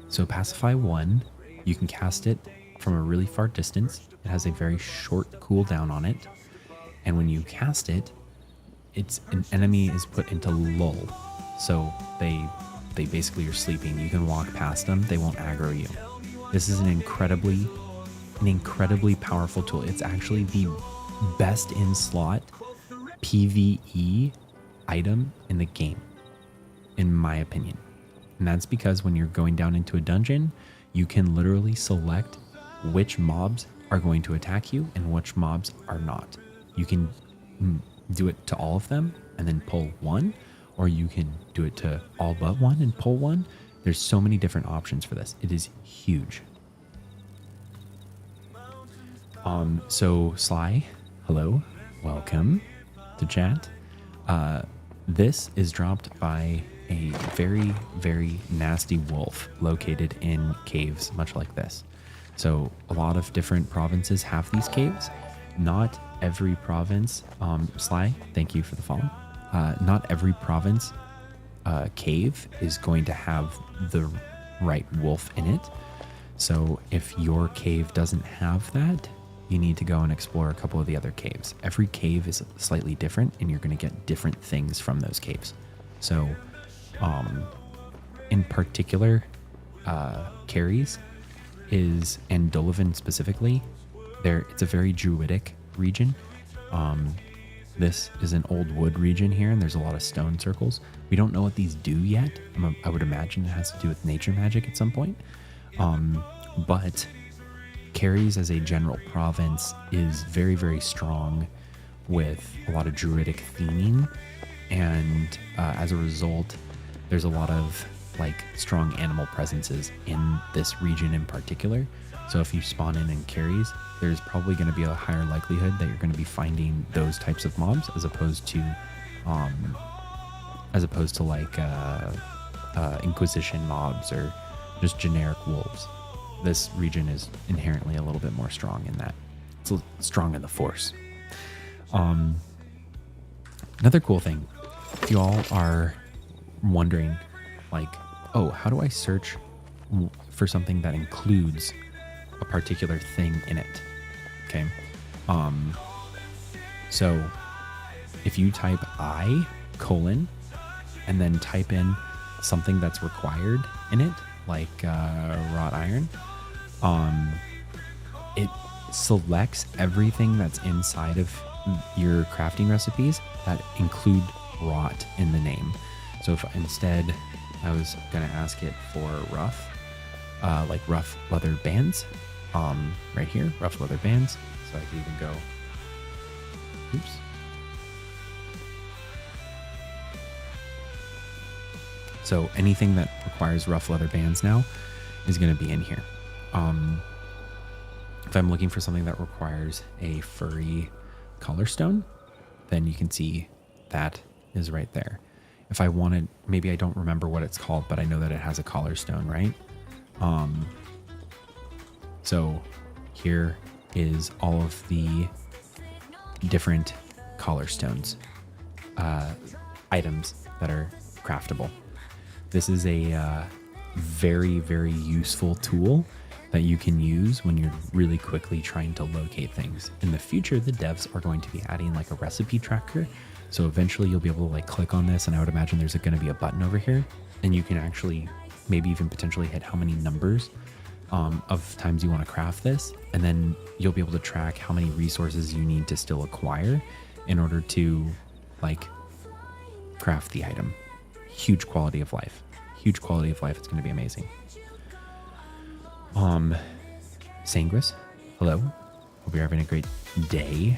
So Pacify 1, you can cast it from a really far distance. It has a very short cooldown on it. And when you cast it, an enemy is put into lull. So they basically are sleeping. You can walk past them. They won't aggro you. This is an incredibly powerful tool. It's actually the best in slot PvE item in the game, in my opinion. And that's because when you're going down into a dungeon, you can literally select which mobs are going to attack you and which mobs are not. You can do it to all of them and then pull one, or you can do it to all but one and pull one. There's so many different options for this. It is huge. So Sly, hello, welcome to chat. This is dropped by a very, very nasty wolf located in caves, much like this. So a lot of different provinces have these caves. Not every province, Sly, thank you for the follow. Not every province cave is going to have the right wolf in it. So if your cave doesn't have that, you need to go and explore a couple of the other caves. Every cave is slightly different, and you're going to get different things from those caves. So, in particular, Caries and Dolavan specifically, it's a very druidic region. This is an old wood region here, and there's a lot of stone circles. We don't know what these do yet. I would imagine it has to do with nature magic at some point. But Caries as a general province is very, very strong with a lot of druidic theming, and as a result, there's a lot of strong animal presences in this region in particular. So if you spawn in Caries, there's probably going to be a higher likelihood that you're going to be finding those types of mobs as opposed to Inquisition mobs or just generic wolves. This region is inherently a little bit more strong in that. It's strong in the Force. Another cool thing, if you all are wondering, like, oh, how do I search for something that includes a particular thing in it? Okay. So if you type I : and then type in something that's required in it, like wrought iron, it selects everything that's inside of your crafting recipes that include wrought in the name. So if instead I was going to ask it for rough, like rough leather bands, right here, rough leather bands. So I could even go, oops. So anything that requires rough leather bands now is going to be in here. If I'm looking for something that requires a furry collar stone, then you can see that is right there. If I wanted, maybe I don't remember what it's called, but I know that it has a collar stone, right? So here is all of the different collar stones, items that are craftable. This is a very, very useful tool that you can use when you're really quickly trying to locate things. In the future, the devs are going to be adding like a recipe tracker. So eventually you'll be able to like click on this, and I would imagine there's going to be a button over here, and you can actually maybe even potentially hit how many numbers of times you want to craft this. And then you'll be able to track how many resources you need to still acquire in order to like craft the item. Huge quality of life. Huge quality of life. It's going to be amazing. Sanguis, hello. Hope you're having a great day.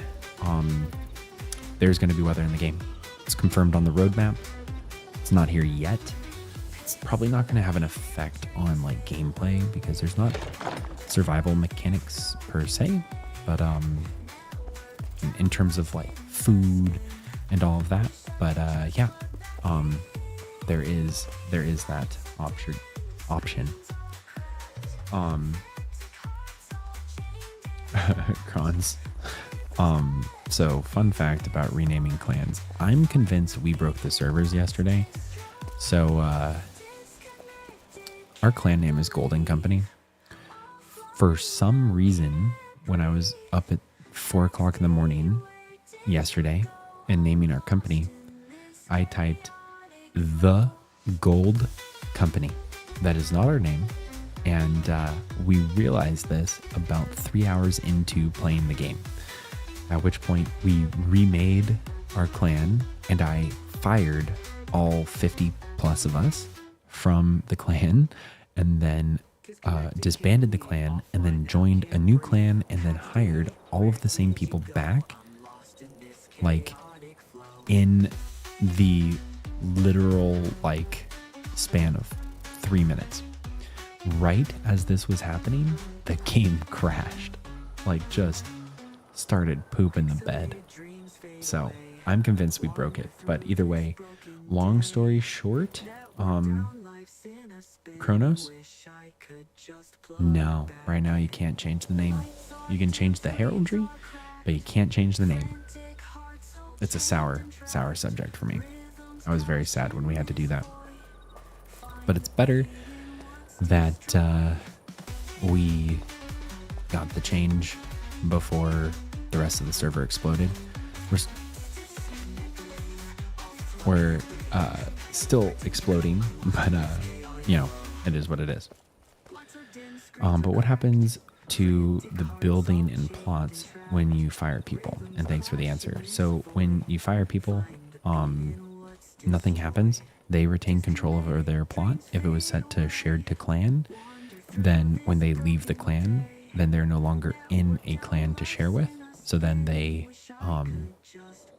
There's going to be weather in the game. It's confirmed on the roadmap. It's not here yet. It's probably not going to have an effect on like gameplay because there's not survival mechanics per se, but in terms of like food and all of that. But yeah, there is that option. Crons. So fun fact about renaming clans. I'm convinced we broke the servers yesterday. So our clan name is Golden Company. For some reason, when I was up at 4 o'clock in the morning yesterday and naming our company, I typed the Gold Company. That is not our name. And we realized this about 3 hours into playing the game, at which point we remade our clan and I fired all 50 plus of us from the clan, and then disbanded the clan, and then joined a new clan, and then hired all of the same people back, like in the literal like span of 3 minutes. Right as this was happening, the game crashed, like just started pooping the bed. So I'm convinced we broke it, but either way, long story short, Kronos? No, right now you can't change the name. You can change the heraldry, but you can't change the name. It's a sour subject for me. I was very sad when we had to do that. But it's better that we got the change before the rest of the server exploded. We're still exploding, but you know, it is what it is. But what happens to the building and plots when you fire people? And thanks for the answer. So when you fire people, nothing happens. They retain control over their plot. If it was set to shared to clan, then when they leave the clan, then they're no longer in a clan to share with. So then they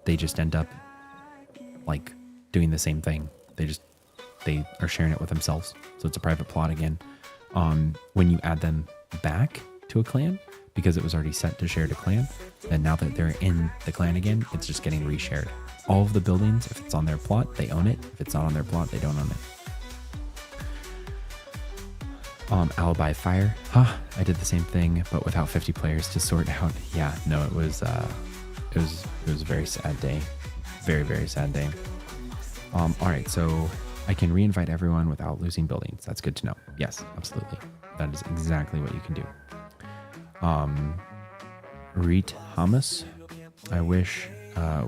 just end up like doing the same thing. They are sharing it with themselves. So it's a private plot again. When you add them back to a clan, because it was already set to share to clan, then now that they're in the clan again, it's just getting reshared. All of the buildings, if it's on their plot, they own it. If it's not on their plot, they don't own it. Alibi Fire. Huh, I did the same thing, but without 50 players to sort out. Yeah, no, it was a very sad day. Very, very sad day. All right, so I can reinvite everyone without losing buildings. That's good to know. Yes, absolutely. That is exactly what you can do. Reet Hamas. I wish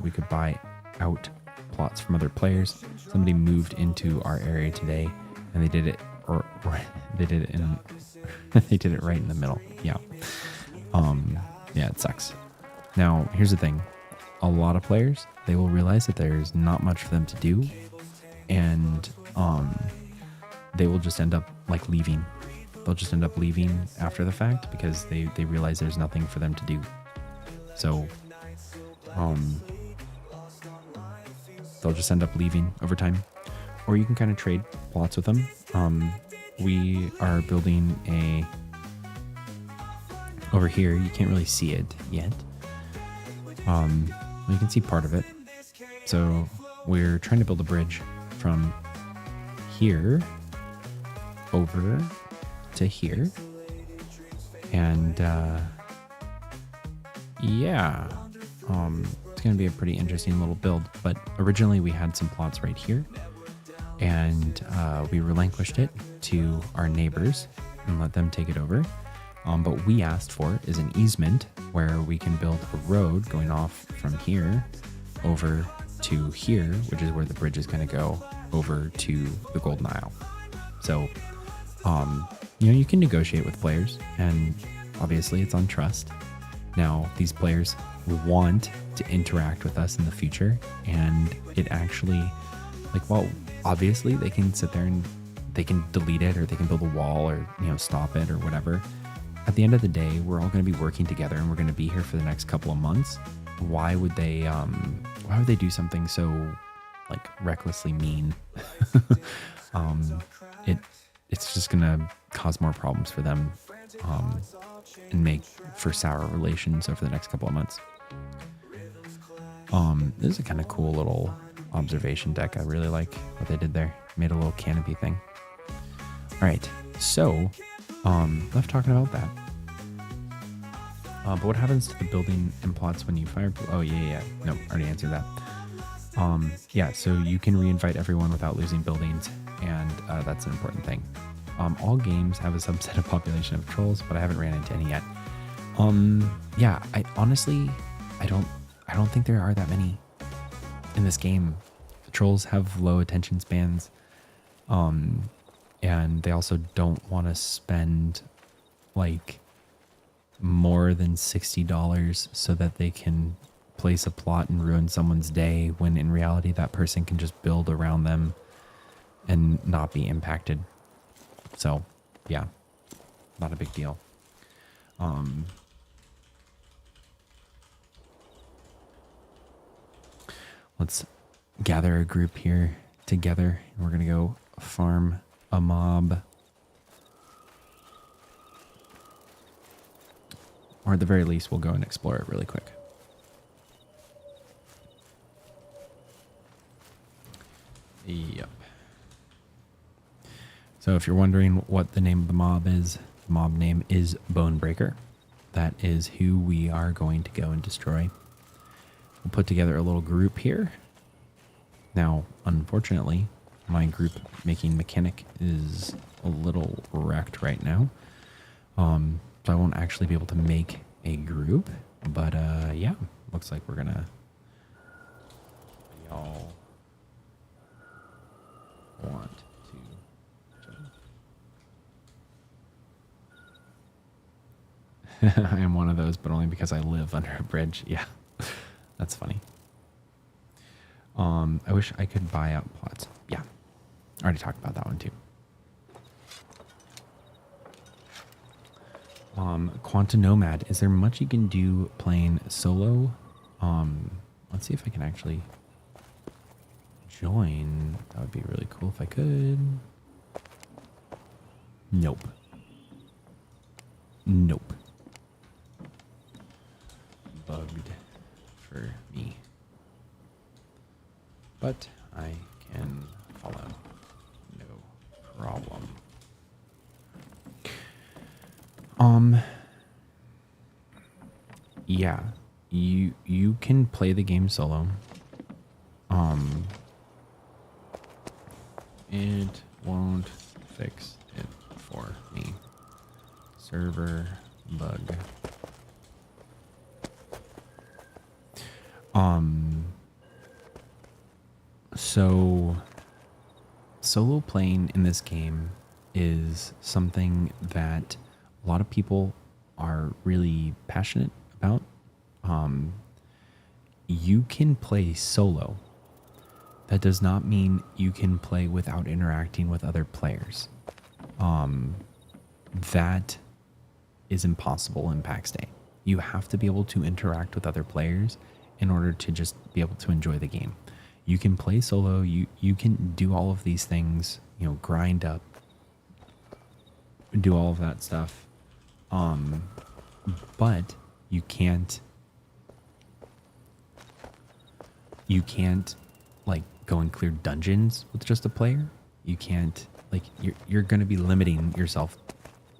we could buy out plots from other players. Somebody moved into our area today, and they did it, or they did it in, they did it right in the middle. Yeah. Yeah, it sucks. Now, here's the thing. A lot of players, they will realize that there's not much for them to do, and they will just end up like leaving. They'll just end up leaving after the fact because they realize there's nothing for them to do. So they'll just end up leaving over time. Or you can kind of trade plots with them. We are building over here. You can't really see it yet. You can see part of it. So we're trying to build a bridge from here over to here. And yeah, it's going to be a pretty interesting little build. But originally we had some plots right here, and we relinquished it to our neighbors and let them take it over. But we asked for is an easement where we can build a road going off from here over to here, which is where the bridge is going to go over to the Golden Isle. So, you can negotiate with players, and obviously it's on trust. Now, these players want to interact with us in the future, and it actually, obviously they can sit there and they can delete it, or they can build a wall, or, stop it or whatever. At the end of the day, we're all going to be working together, and we're going to be here for the next couple of months. Why would they do something so recklessly mean? It's just going to cause more problems for them, and make for sour relations over the next couple of months. This is a kind of cool little observation deck. I really like what they did there. Made a little canopy thing. All right, so left talking about that. But what happens to the building and plots when you fire? Oh, yeah. No, already answered that. Yeah, so you can reinvite everyone without losing buildings, and that's an important thing. All games have a subset of population of trolls, but I haven't ran into any yet. Yeah, I honestly don't think there are that many in this game. The trolls have low attention spans, and they also don't want to spend more than $60 so that they can place a plot and ruin someone's day, when in reality that person can just build around them and not be impacted. So yeah, not a big deal. Let's gather a group here together, and we're gonna go farm a mob, or at the very least we'll go and explore it really quick. Yep. So if you're wondering what the name of the mob is, the mob name is Bonebreaker. That is who we are going to go and destroy. We'll put together a little group here. Now, unfortunately, my group making mechanic is a little wrecked right now. So I won't actually be able to make a group, but yeah, looks like we're gonna y'all want to. I am one of those, but only because I live under a bridge. Yeah, that's funny. I wish I could buy out plots. Yeah, I already talked about that one too. Quanta Nomad. Is there much you can do playing solo? Let's see if I can actually join. That would be really cool if I could. Nope. Nope. Bugged for me. But I can follow. No problem. Um, yeah, you can play the game solo. It won't fix it for me. Server bug. So solo playing in this game is something that a lot of people are really passionate about. You can play solo. That does not mean you can play without interacting with other players. That is impossible in Pax Day. You have to be able to interact with other players in order to just be able to enjoy the game. You can play solo, you can do all of these things, you know, grind up, do all of that stuff. But you can't like go and clear dungeons with just a player. You can't, like, you're going to be limiting yourself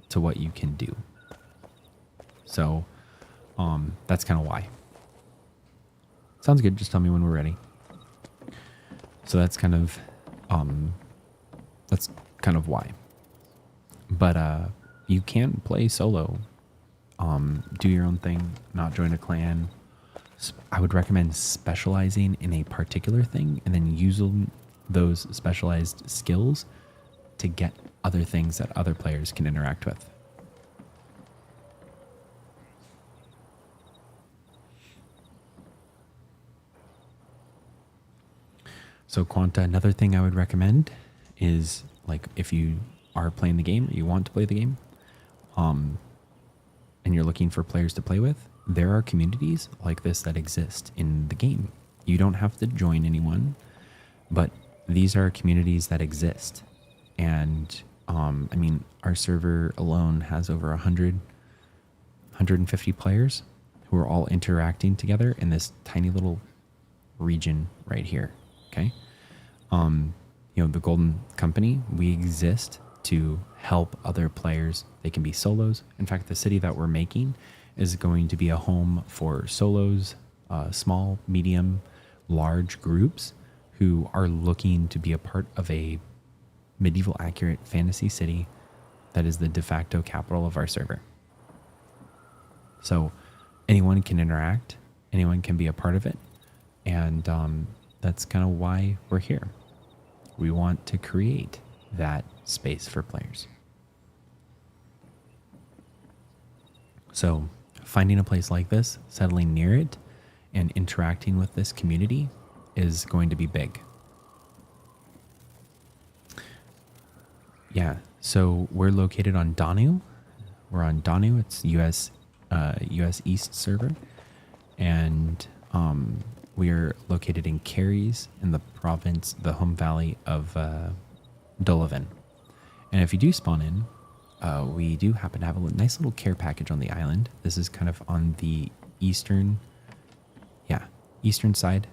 to what you can do. So that's kind of why. Sounds good. Just tell me when we're ready. So that's kind of why. But you can play solo, do your own thing, not join a clan. I would recommend specializing in a particular thing and then using those specialized skills to get other things that other players can interact with. So Quanta, another thing I would recommend is, like, if you are playing the game or you want to play the game, and you're looking for players to play with, there are communities like this that exist in the game. You don't have to join anyone, but these are communities that exist. And I mean, our server alone has over 150 players who are all interacting together in this tiny little region right here. Okay. You know, the Golden Company, we exist to help other players. They can be solos. In fact, the city that we're making is going to be a home for solos, small, medium, large groups who are looking to be a part of a medieval accurate fantasy city that is the de facto capital of our server. So anyone can interact, anyone can be a part of it. And that's kind of why we're here. We want to create that space for players. So finding a place like this, settling near it, and interacting with this community is going to be big. Yeah, so we're located on Danu. We're on Danu. It's US East server. And we are located in Caries in the province, the home valley of Dolavan. And if you do spawn in, we do happen to have a nice little care package on the island. This is kind of on the eastern side,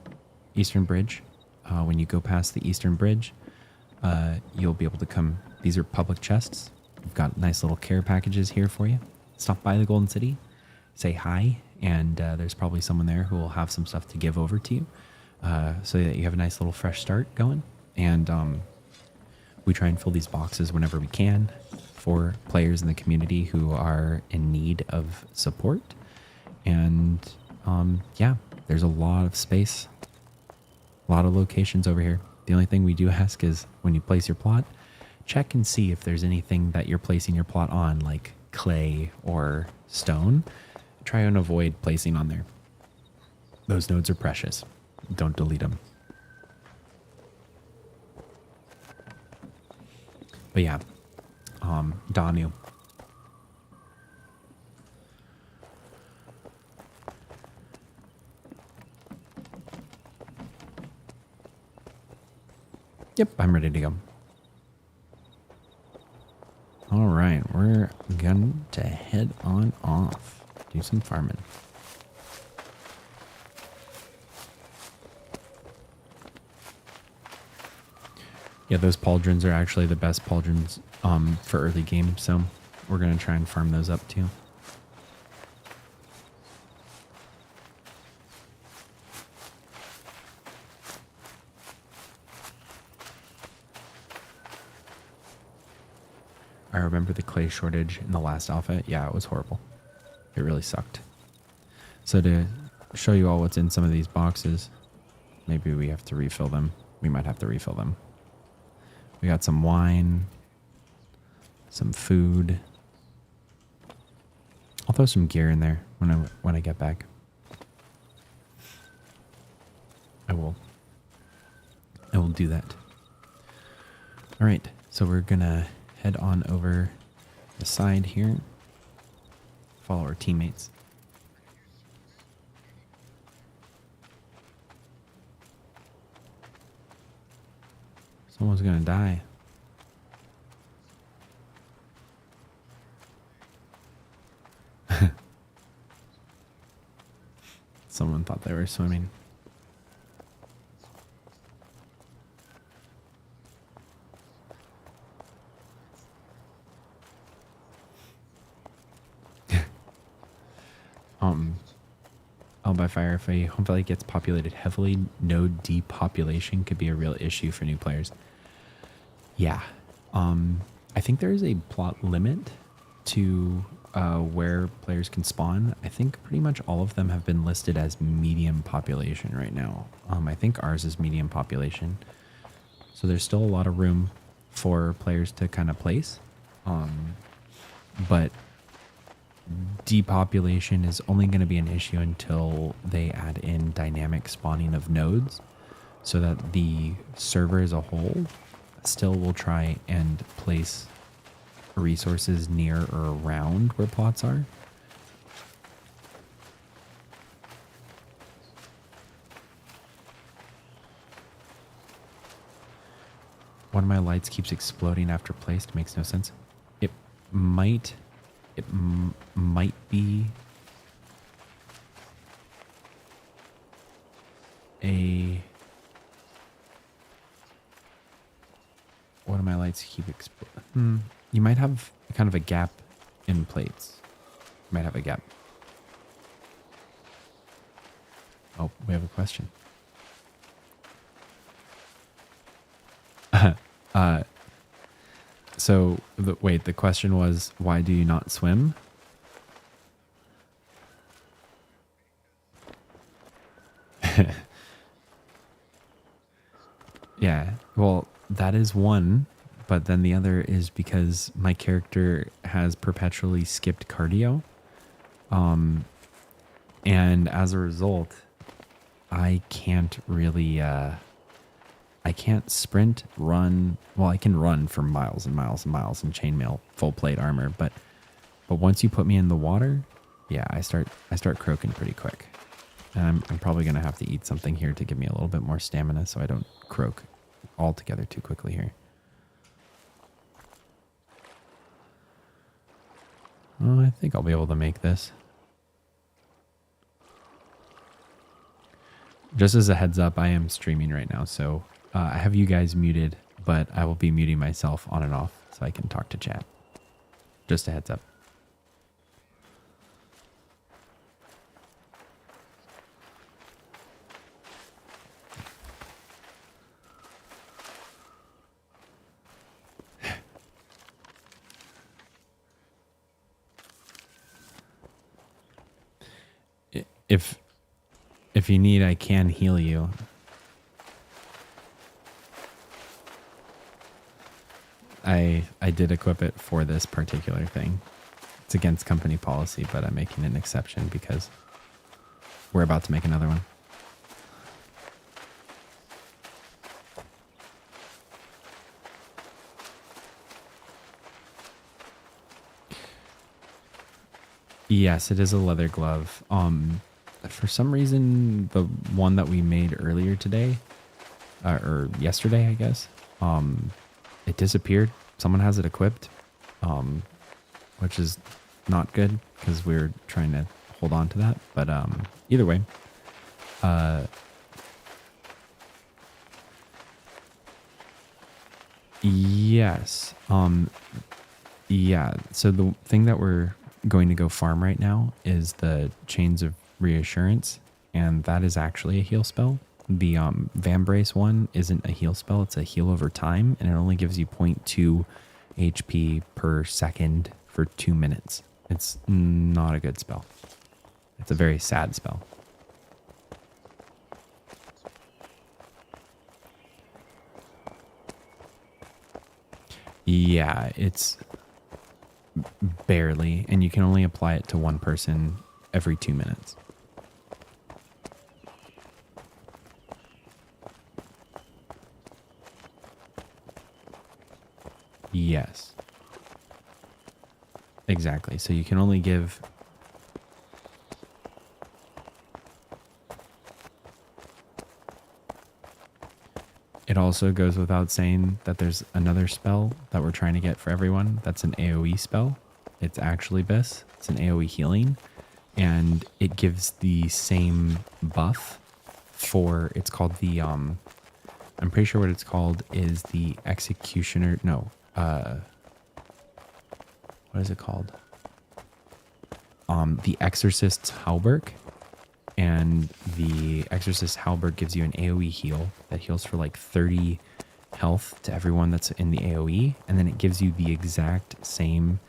eastern bridge. When you go past the eastern bridge, you'll be able to come. These are public chests. We've got nice little care packages here for you. Stop by the Golden City, say hi, and there's probably someone there who will have some stuff to give over to you, so that you have a nice little fresh start going. And we try and fill these boxes whenever we can for players in the community who are in need of support. And yeah, there's a lot of space, a lot of locations over here. The only thing we do ask is when you place your plot, check and see if there's anything that you're placing your plot on, like clay or stone. Try and avoid placing on there. Those nodes are precious. Don't delete them. But yeah, Danu. Yep, I'm ready to go. All right, we're going to head on off. Do some farming. Yeah, those pauldrons are actually the best pauldrons for early game. So we're going to try and farm those up too. I remember the clay shortage in the last alpha. Yeah, it was horrible. It really sucked. So to show you all what's in some of these boxes, maybe we have to refill them. We might have to refill them. We got some wine, some food. I'll throw some gear in there when I get back. I will do that. All right, so we're gonna head on over the side here. Follow our teammates. Someone's gonna die. Someone thought they were swimming. By fire, if a home valley gets populated heavily, node depopulation could be a real issue for new players. Yeah. I think there is a plot limit to where players can spawn. I think pretty much all of them have been listed as medium population right now. I think ours is medium population. So there's still a lot of room for players to kind of place. But depopulation is only going to be an issue until they add in dynamic spawning of nodes, so that the server as a whole still will try and place resources near or around where plots are. One of my lights keeps exploding after placed. Makes no sense. It might be a... One of my lights keep exploding. You might have kind of a gap in plates. You might have a gap. Oh, we have a question. So, wait, the question was, why do you not swim? Yeah, well, that is one, but then the other is because my character has perpetually skipped cardio. And as a result, I can't really... I can't sprint, run. Well, I can run for miles and miles and miles in chainmail, full plate armor. But once you put me in the water, yeah, I start croaking pretty quick. And I'm probably gonna have to eat something here to give me a little bit more stamina, so I don't croak altogether too quickly here. Oh, I think I'll be able to make this. Just as a heads up, I am streaming right now, so I have you guys muted, but I will be muting myself on and off so I can talk to chat. Just a heads up. If you need, I can heal you. I did equip it for this particular thing. It's against company policy, but I'm making an exception because we're about to make another one. Yes, it is a leather glove. For some reason, the one that we made earlier today, or yesterday, I guess, it disappeared. Someone has it equipped, which is not good because we're trying to hold on to that. But either way, yes. Yeah, so the thing that we're going to go farm right now is the Chains of Reassurance, and that is actually a heal spell. The Vambrace one isn't a heal spell, it's a heal over time, and it only gives you 0.2 HP per second for 2 minutes. It's not a good spell. It's a very sad spell. Yeah, it's barely, and you can only apply it to one person every 2 minutes. Yes. Exactly. So you can only give... It also goes without saying that there's another spell that we're trying to get for everyone. That's an AoE spell. It's actually Bis. It's an AoE healing. And it gives the same buff for... It's called the... I'm pretty sure what it's called is the Executioner... No. What is it called? The Exorcist's Halberd. And the Exorcist Halberd gives you an AoE heal that heals for like 30 health to everyone that's in the AoE. And then it gives you the exact same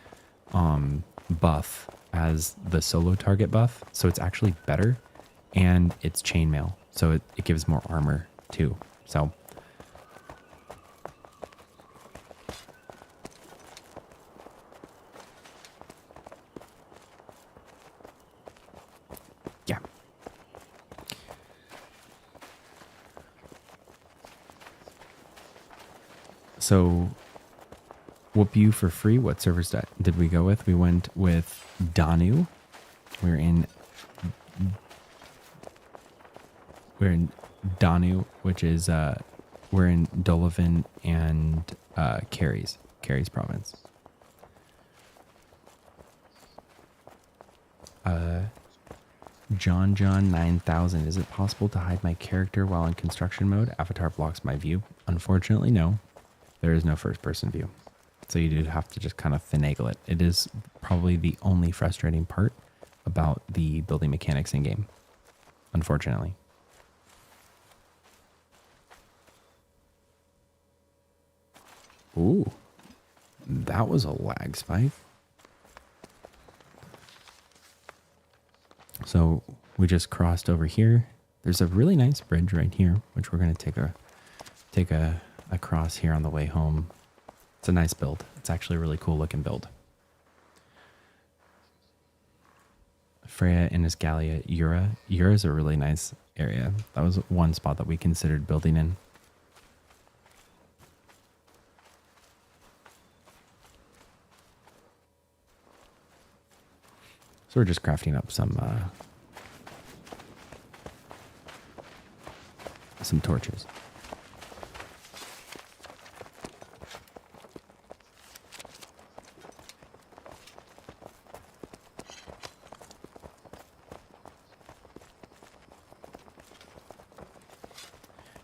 buff as the solo target buff. So it's actually better. And it's chainmail. So it gives more armor too. So... yeah. So, whoop you for free. What servers did we go with? We went with Danu. We're in Danu, which is we're in Dolavan and Caries province. John 9000. Is it possible to hide my character while in construction mode? Avatar blocks my view. Unfortunately, no. There is no first person view. So you do have to just kind of finagle it. It is probably the only frustrating part about the building mechanics in game. Unfortunately. Ooh. That was a lag spike. So we just crossed over here. There's a really nice bridge right here, which we're going to take a cross here on the way home. It's a nice build. It's actually a really cool looking build. Freya, Innisgallia, Ura. Ura is a really nice area. That was one spot that we considered building in. So we're just crafting up some torches.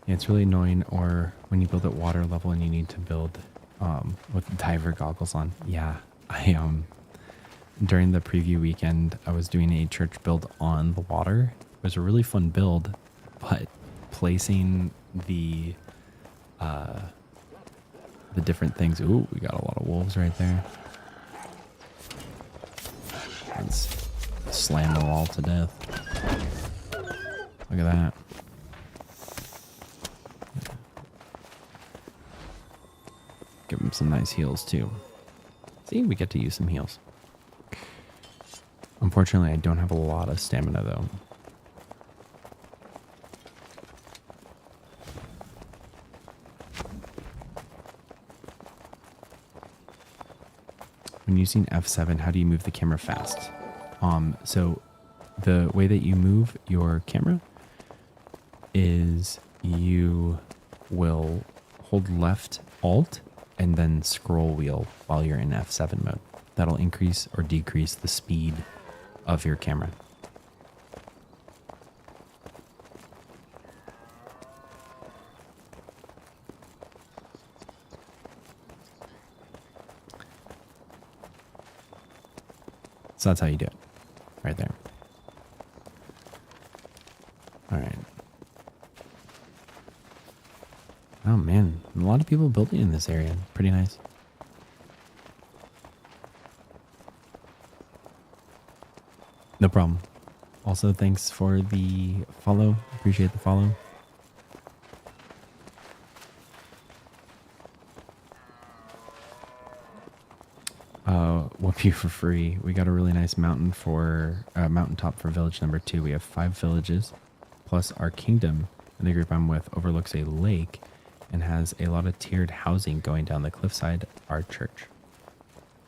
Yeah, it's really annoying, or when you build at water level and you need to build with diver goggles on. Yeah, during the preview weekend, I was doing a church build on the water. It was a really fun build, but placing the different things. Ooh, we got a lot of wolves right there. Let's slam them all to death. Look at that. Give them some nice heals too. See, we get to use some heals. Unfortunately, I don't have a lot of stamina though. When using F7, how do you move the camera fast? So the way that you move your camera is you will hold left Alt and then scroll wheel while you're in F7 mode. That'll increase or decrease the speed of your camera. So that's how you do it. Right there. All right. Oh man, a lot of people building in this area. Pretty nice. No problem. Also, thanks for the follow. Appreciate the follow. Whoop you for free. We got a really nice mountain for mountaintop for village number 2. We have 5 villages, plus our kingdom. And the group I'm with overlooks a lake and has a lot of tiered housing going down the cliffside. Our church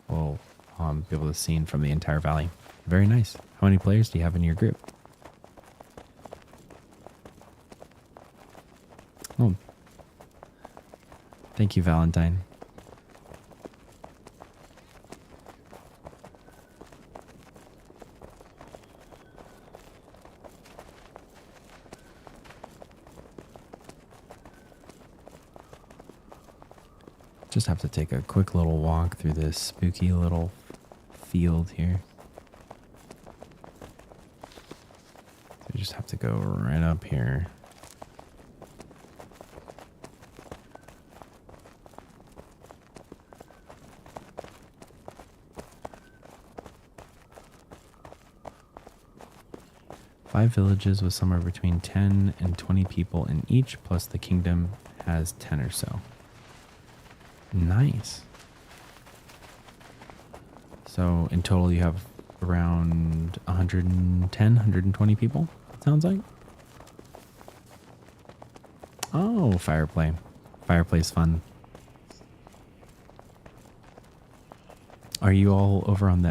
will be able to see from the entire valley. Very nice. How many players do you have in your group? Oh, thank you, Valentine. Just have to take a quick little walk through this spooky little field here. So you just have to go right up here. Five villages with somewhere between 10 and 20 people in each, plus the kingdom has 10 or so. Nice. So in total you have around 110, 120 people, it sounds like. Oh, fireplay. Fireplace fun. Are you all over on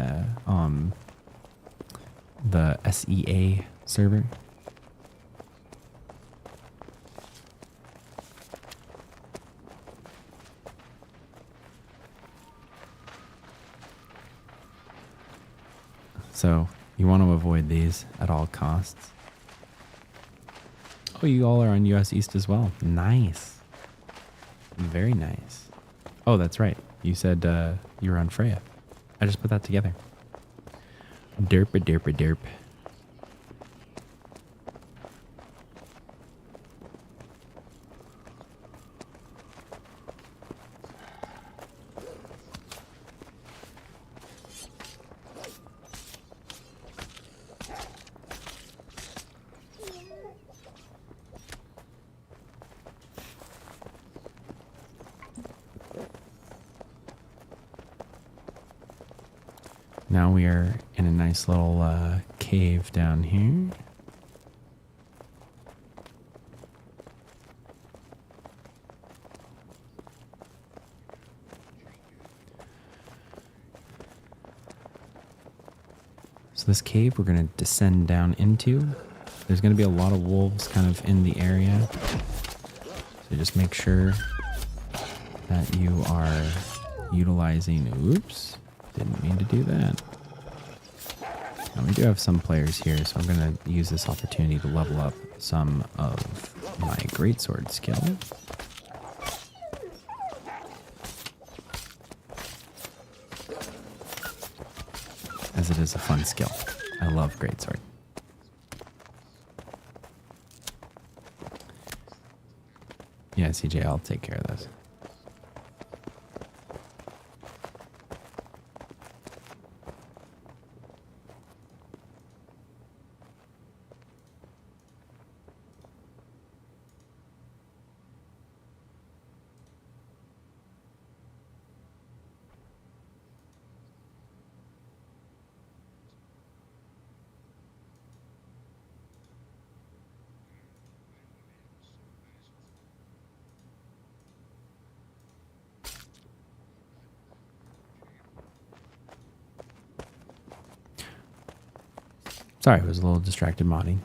the SEA server? So you want to avoid these at all costs. Oh, you all are on US East as well. Nice. Very nice. Oh, that's right. You said you were on Freya. I just put that together. Derp a derp a derp. Now we are in a nice little cave down here. So this cave we're going to descend down into. There's going to be a lot of wolves kind of in the area. So just make sure that you are utilizing... Oops. Didn't mean to do that. Now we do have some players here, so I'm going to use this opportunity to level up some of my greatsword skill. As it is a fun skill. I love greatsword. Yeah, CJ, I'll take care of this. Sorry, I was a little distracted modding.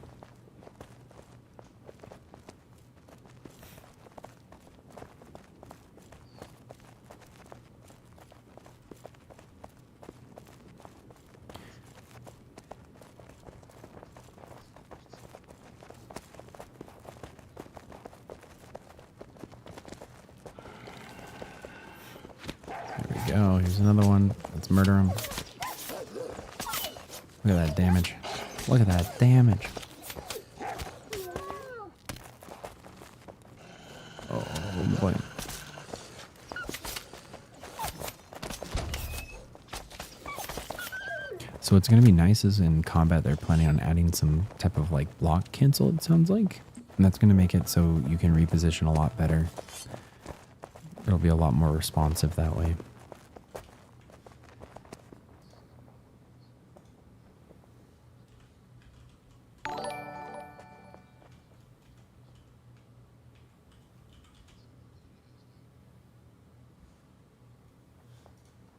There we go. Here's another one. Let's murder him. Look at that damage. Look at that damage. Oh boy. So what's going to be nice is in combat they're planning on adding some type of like block cancel, it sounds like. And that's going to make it so you can reposition a lot better. It'll be a lot more responsive that way.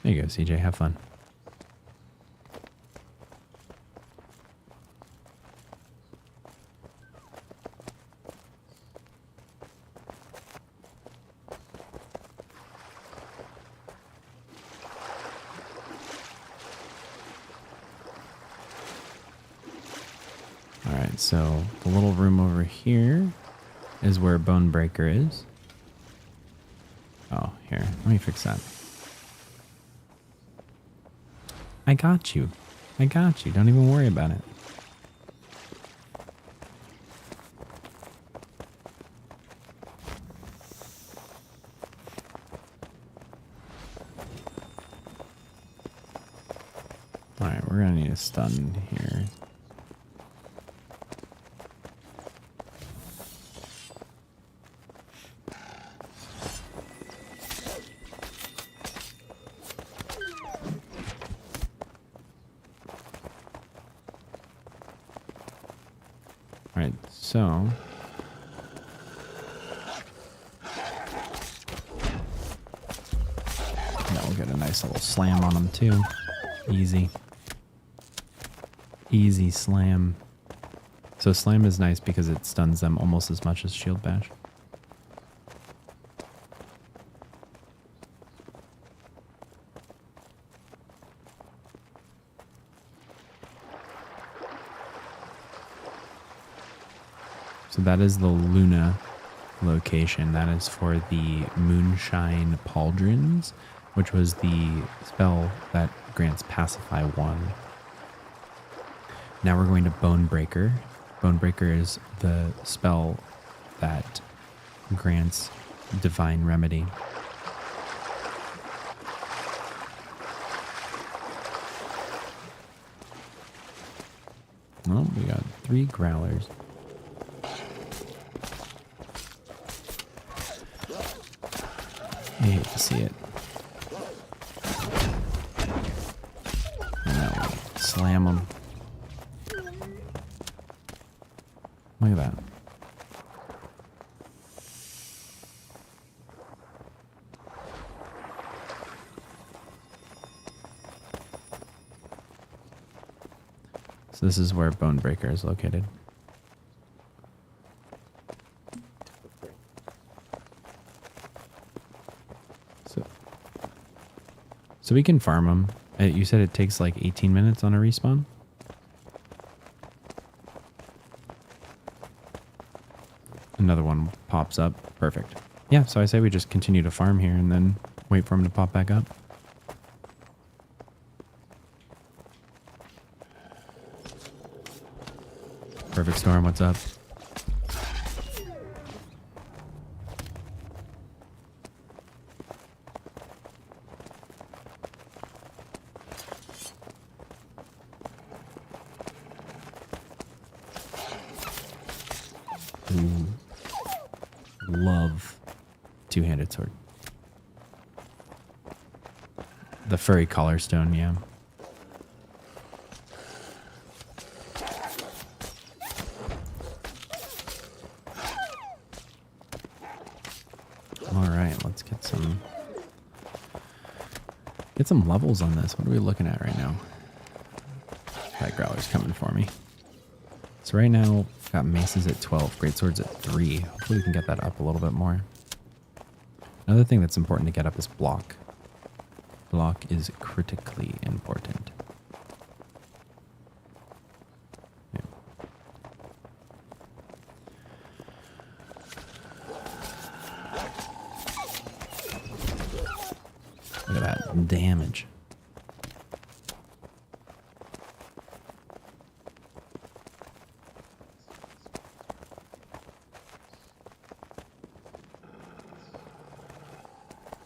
There you go, CJ. Have fun. Alright, so the little room over here is where Bone Breaker is. Oh, here. Let me fix that. I got you. I got you. Don't even worry about it. Alright, we're gonna need a stun here. Alright, so now we'll get a nice little slam on them too. Easy. Easy slam. So slam is nice because it stuns them almost as much as shield bash. So that is the Luna location. That is for the Moonshine Pauldrons, which was the spell that grants Pacify 1. Now we're going to Bone Breaker. Bone Breaker is the spell that grants Divine Remedy. Well, we got 3 growlers. I hate to see it. And now we slam them. Look at that. So this is where Bone Breaker is located. So we can farm them. You said it takes like 18 minutes on a respawn? Another one pops up. Perfect. Yeah, so I say we just continue to farm here and then wait for him to pop back up. Perfect Storm, what's up? Ooh. Love two-handed sword. The furry collar stone, yeah. All right, let's get some levels on this. What are we looking at right now? That growler's coming for me. So right now, got maces at 12, greatswords at 3. Hopefully we can get that up a little bit more. Another thing that's important to get up is block. Block is critically important. Yeah. Look at that damage.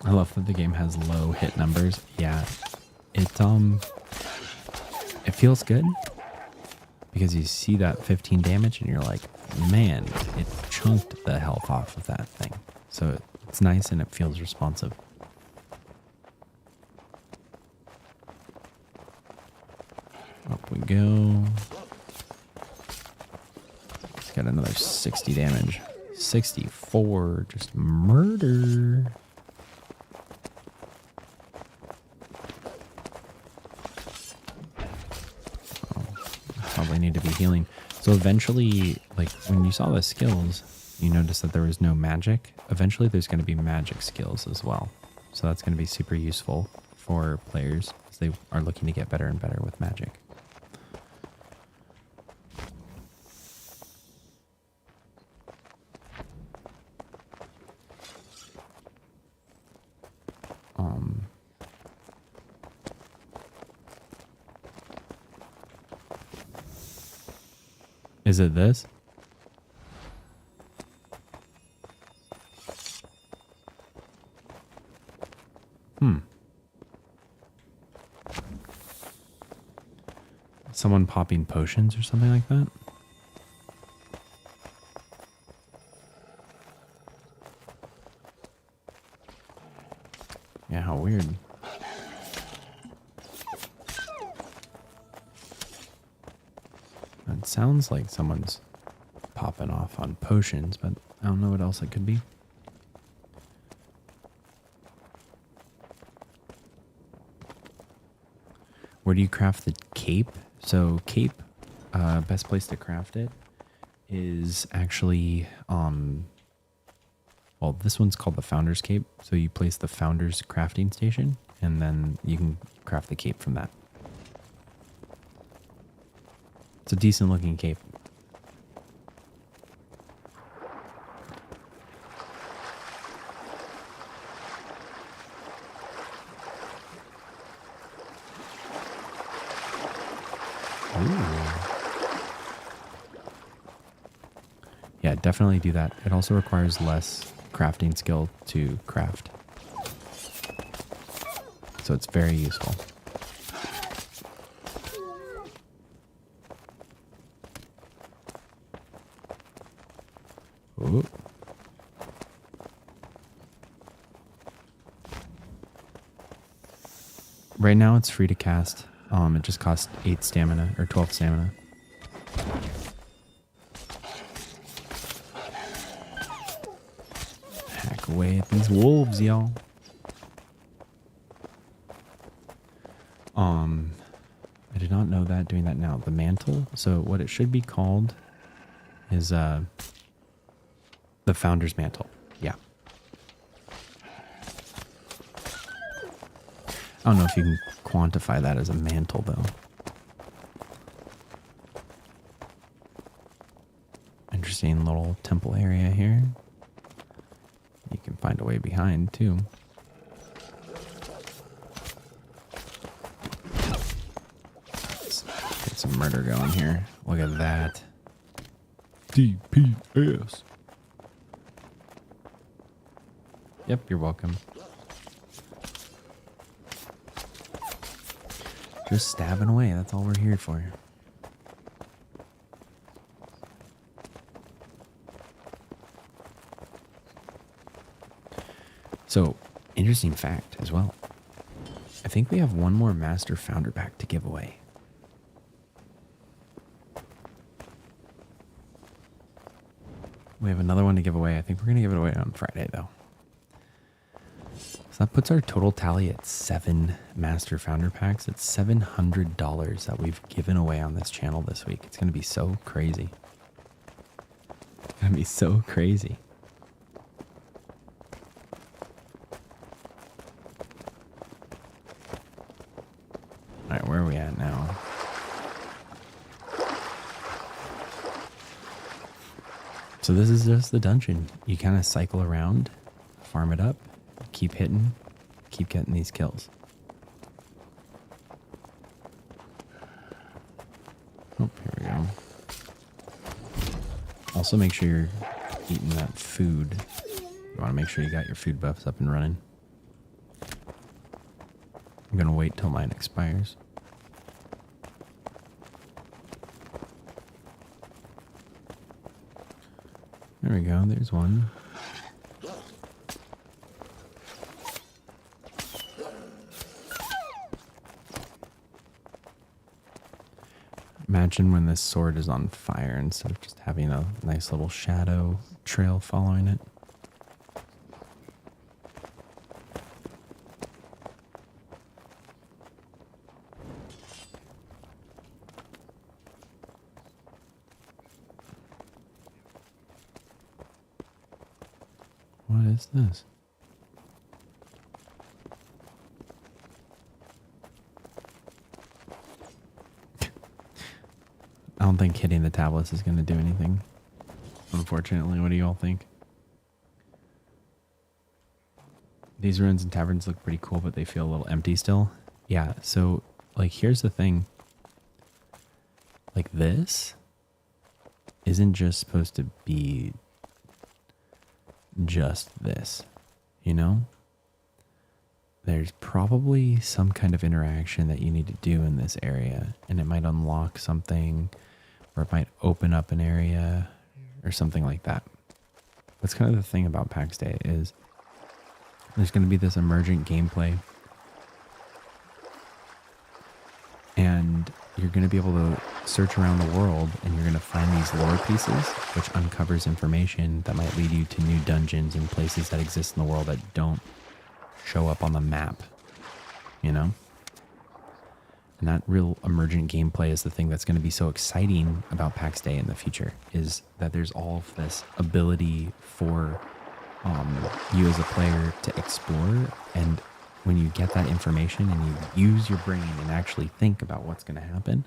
I love that the game has low hit numbers. Yeah, it feels good because you see that 15 damage and you're like, man, it chunked the health off of that thing. So it's nice and it feels responsive. Up we go. It's got another 60 damage. 64, just murder. Oh, probably need to be healing. So eventually, like when you saw the skills, you noticed that there was no magic. Eventually there's going to be magic skills as well. So that's going to be super useful for players as they are looking to get better and better with magic. Is it this? Someone popping potions or something like that? Yeah, how weird. It sounds like someone's popping off on potions, but I don't know what else it could be. Where do you craft the cape? So cape, best place to craft it is actually, well, this one's called the Founder's Cape. So you place the Founder's crafting station, and then you can craft the cape from that. It's a decent looking cape. Yeah, definitely do that. It also requires less crafting skill to craft. So it's very useful. Ooh. Right now it's free to cast. It just costs 8 stamina or 12 stamina. Hack away at these wolves, y'all. I did not know that doing that now. The mantle. So what it should be called is the Founder's Mantle. Yeah. I don't know if you can quantify that as a mantle, though. Interesting little temple area here. You can find a way behind, too. Let's get some murder going here. Look at that. DPS. Yep, you're welcome. Just stabbing away. That's all we're here for. So, interesting fact as well. I think we have one more Master Founder pack to give away. We have another one to give away. I think we're going to give it away on Friday, though. So that puts our total tally at 7 Master Founder packs. It's $700 that we've given away on this channel this week. It's going to be so crazy. It's going to be so crazy. All right, where are we at now? So this is just the dungeon. You kind of cycle around, farm it up, keep hitting, keep getting these kills. Oh, here we go. Also make sure you're eating that food. You want to make sure you got your food buffs up and running. I'm going to wait till mine expires. There we go. There's one. Imagine when this sword is on fire instead of just having a nice little shadow trail following it. What is this? I don't think hitting the tablets is going to do anything. Unfortunately, what do you all think? These ruins and taverns look pretty cool, but they feel a little empty still. Yeah, so, like, here's the thing. Like, this isn't just supposed to be just this, you know? There's probably some kind of interaction that you need to do in this area, and it might unlock something, or it might open up an area, or something like that. That's kind of the thing about Pax Day is there's going to be this emergent gameplay, and you're going to be able to search around the world, and you're going to find these lore pieces, which uncovers information that might lead you to new dungeons and places that exist in the world that don't show up on the map, you know? And that real emergent gameplay is the thing that's going to be so exciting about Pax Day in the future, is that there's all of this ability for you as a player to explore. And when you get that information and you use your brain and actually think about what's going to happen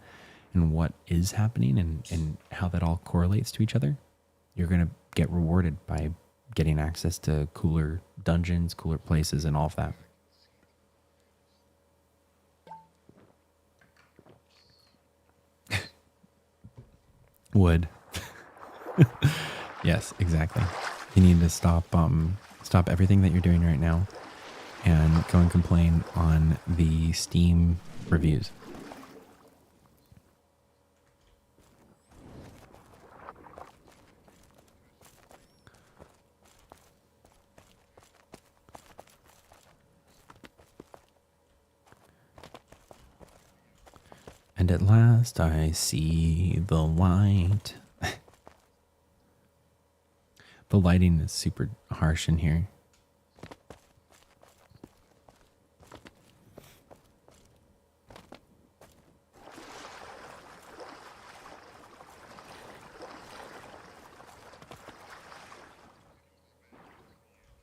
and what is happening and how that all correlates to each other, you're going to get rewarded by getting access to cooler dungeons, cooler places, and all of that. Wood. Yes, exactly. You need to stop everything that you're doing right now and go and complain on the Steam reviews. And at last I see the light. The lighting is super harsh in here.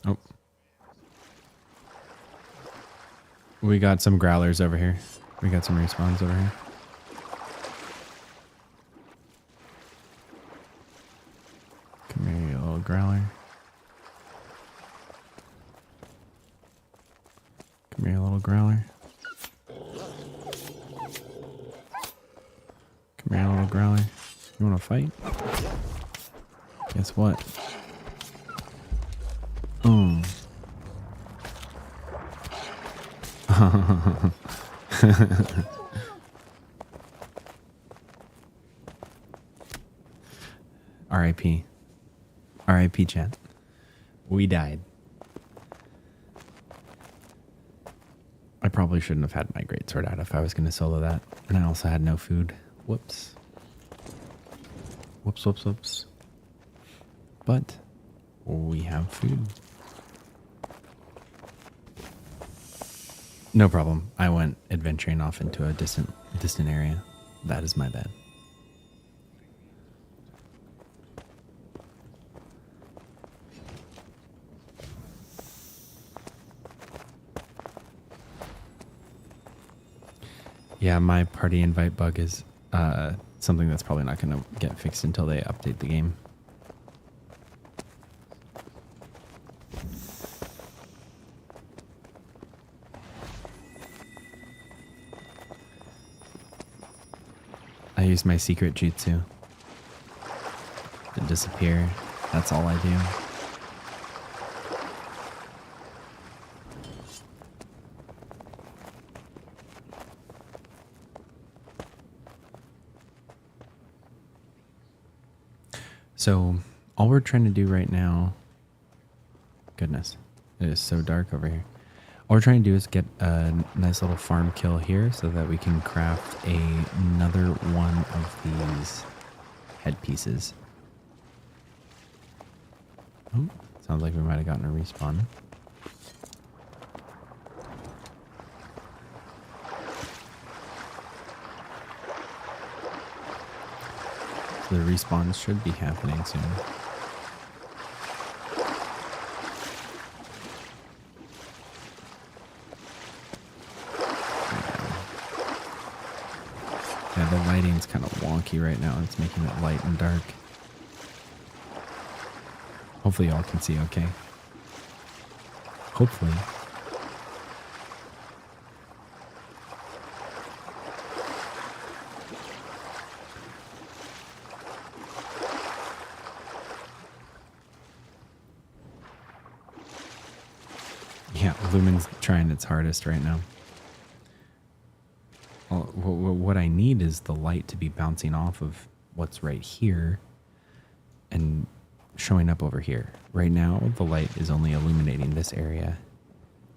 Oh. We got some growlers over here. We got some respawns over here. Come here, you little growler. Come here, little growler. Come here, little growler. You want to fight? Guess what? Oh. R.I.P. R.I.P. chat. We died. I probably shouldn't have had my greatsword out if I was going to solo that. And I also had no food. Whoops. Whoops, whoops, whoops. But we have food. No problem. I went adventuring off into a distant area. That is my bad. Yeah, my party invite bug is something that's probably not going to get fixed until they update the game. I use my secret jutsu to disappear. That's all I do. So all we're trying to do right now, goodness, it is so dark over here. All we're trying to do is get a nice little farm kill here so that we can craft another one of these headpieces. Oh, sounds like we might have gotten a respawn. So the respawns should be happening soon. Yeah, the lighting's kind of wonky right now. It's making it light and dark. Hopefully y'all can see okay. Hopefully. Yeah, Lumen's trying its hardest right now. What I need is the light to be bouncing off of what's right here and showing up over here. Right now, the light is only illuminating this area,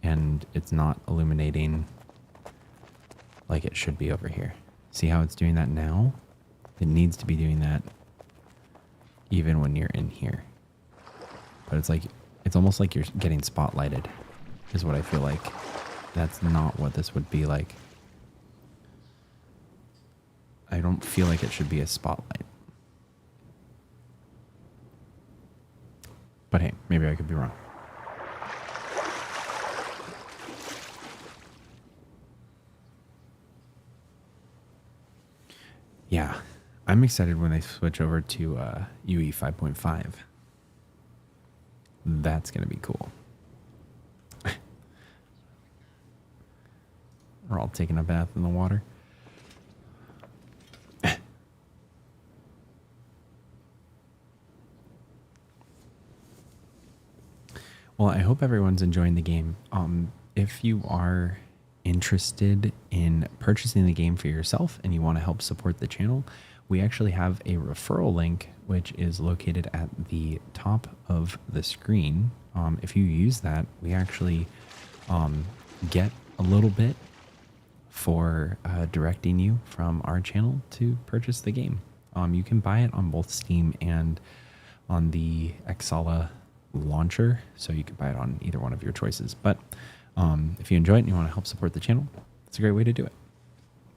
and it's not illuminating like it should be over here. See how it's doing that now? It needs to be doing that even when you're in here. But it's like, it's almost like you're getting spotlighted, is what I feel like. That's not what this would be like. I don't feel like it should be a spotlight. But hey, maybe I could be wrong. Yeah, I'm excited when they switch over to UE 5.5. That's going to be cool. We're all taking a bath in the water. Well, I hope everyone's enjoying the game. If you are interested in purchasing the game for yourself and you want to help support the channel, we actually have a referral link, which is located at the top of the screen. If you use that, we actually get a little bit for directing you from our channel to purchase the game. You can buy it on both Steam and on the Exala launcher, so you can buy it on either one of your choices. But if you enjoy it and you want to help support the channel, it's a great way to do it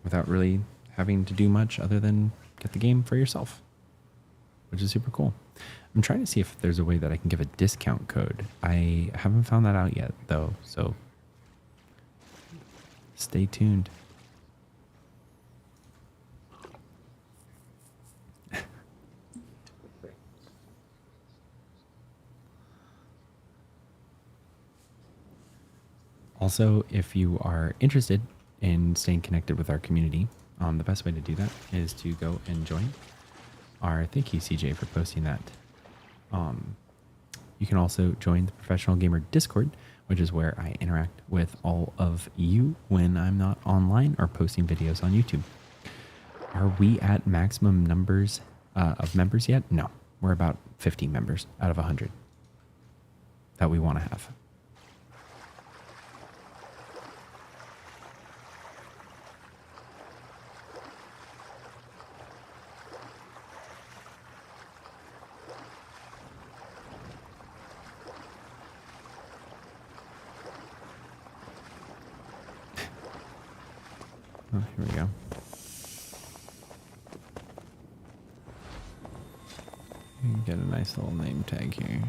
without really having to do much other than get the game for yourself, which is super cool. I'm trying to see if there's a way that I can give a discount code. I haven't found that out yet though, so stay tuned. Also, if you are interested in staying connected with our community, the best way to do that is to go and join our, thank you CJ for posting that. You can also join the Professional Gamer Discord, which is where I interact with all of you when I'm not online or posting videos on YouTube. Are we at maximum numbers of members yet? No, we're about 50 members out of 100 that we want to have. Oh, here we go. Get a nice little name tag here.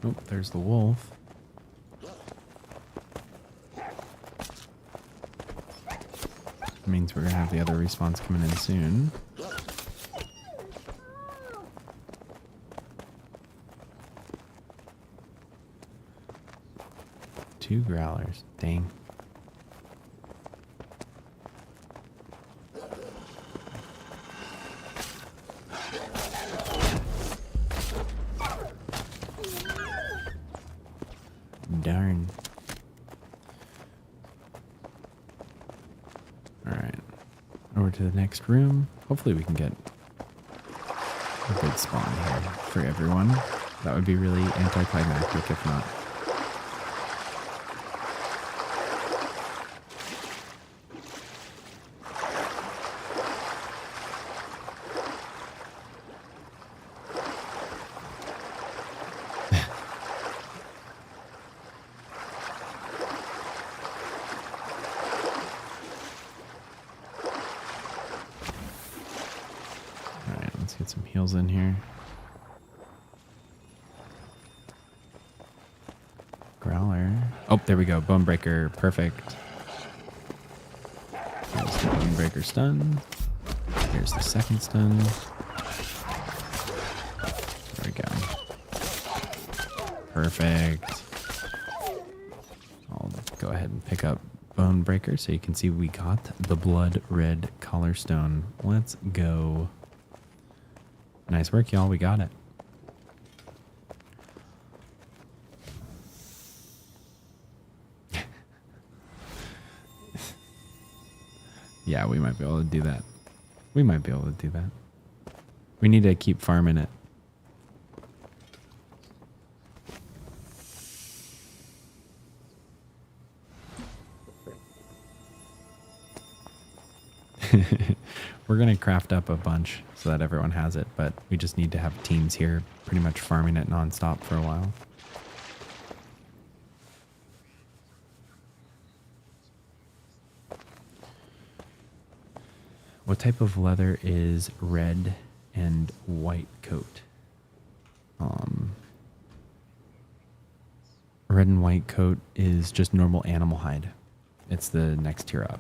Oh, there's the wolf. Means we're gonna have the other respawns coming in soon. Two growlers. Dang. Darn. to the next room. Hopefully we can get a good spawn here for everyone. That would be really anticlimactic if not. Let's get some heals in here. Growler. Oh, there we go. Bone Breaker. Perfect. Here's the Bone Breaker stun. Here's the second stun. There we go. Perfect. I'll go ahead and pick up Bone Breaker so you can see we got the blood red collar stone. Let's go. Nice work, y'all. We got it. Yeah, we might be able to do that. We might be able to do that. We need to keep farming it. We're going to craft up a bunch so that everyone has it, but we just need to have teams here pretty much farming it nonstop for a while. What type of leather is red and white coat? Red and white coat is just normal animal hide. It's the next tier up.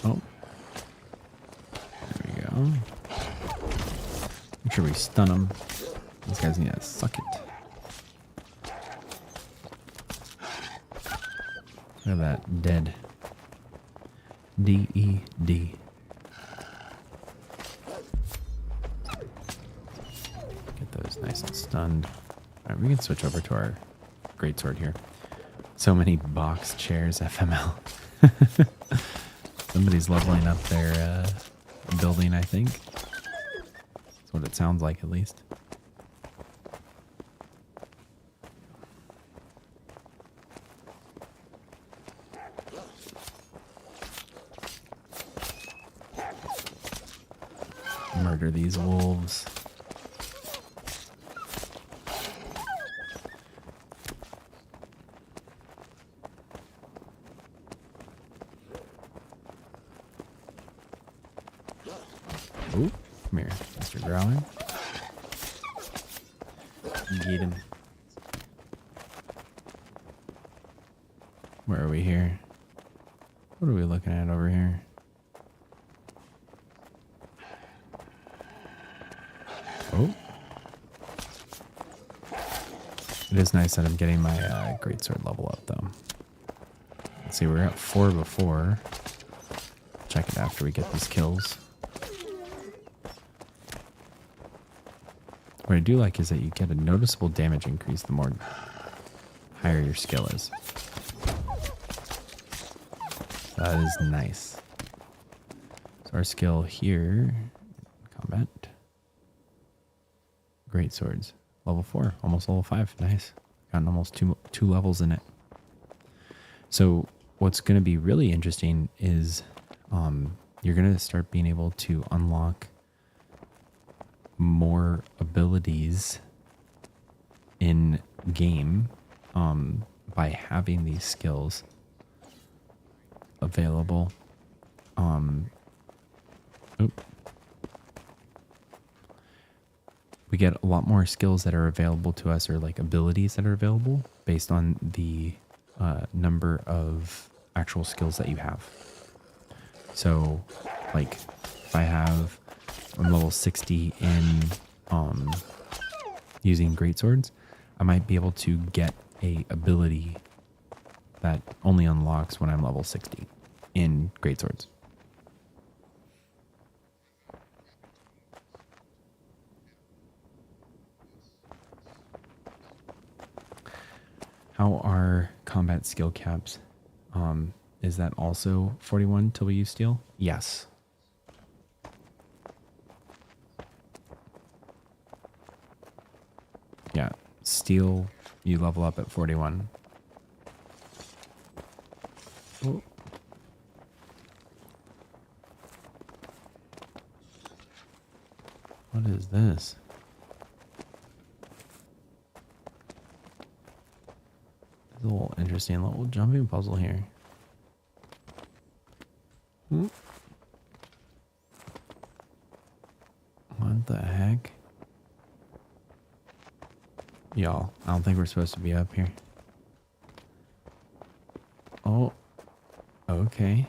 Oh, there we go. Make sure we stun them. These guys need to suck it. Look at that dead. D-E-D. Get those nice and stunned. All right, we can switch over to our greatsword here. So many box chairs, FML. Somebody's leveling up their building, I think. That's what it sounds like, at least. Murder these wolves. Ooh, come here, Mr. Growler. Get him. Where are we here? What are we looking at over here? Oh. It is nice that I'm getting my greatsword level up, though. Let's see, we were at 4 before. Check it after we get these kills. What I do like is that you get a noticeable damage increase the more higher your skill is. That is nice. So our skill here, combat, great swords, level 4, almost level 5. Nice. Gotten almost two levels in it. So what's going to be really interesting is you're going to start being able to unlock more abilities in game by having these skills available. We get a lot more skills that are available to us, or like abilities that are available based on the number of actual skills that you have. So like if I'm level 60 in using greatswords, I might be able to get a ability that only unlocks when I'm level 60 in greatswords. How are combat skill caps? Is that also 41 till we use steel? Yes. Yeah, steel, you level up at 41. Oh. What is this? It's a little interesting little jumping puzzle here. What the heck? Y'all, I don't think we're supposed to be up here. Oh, okay.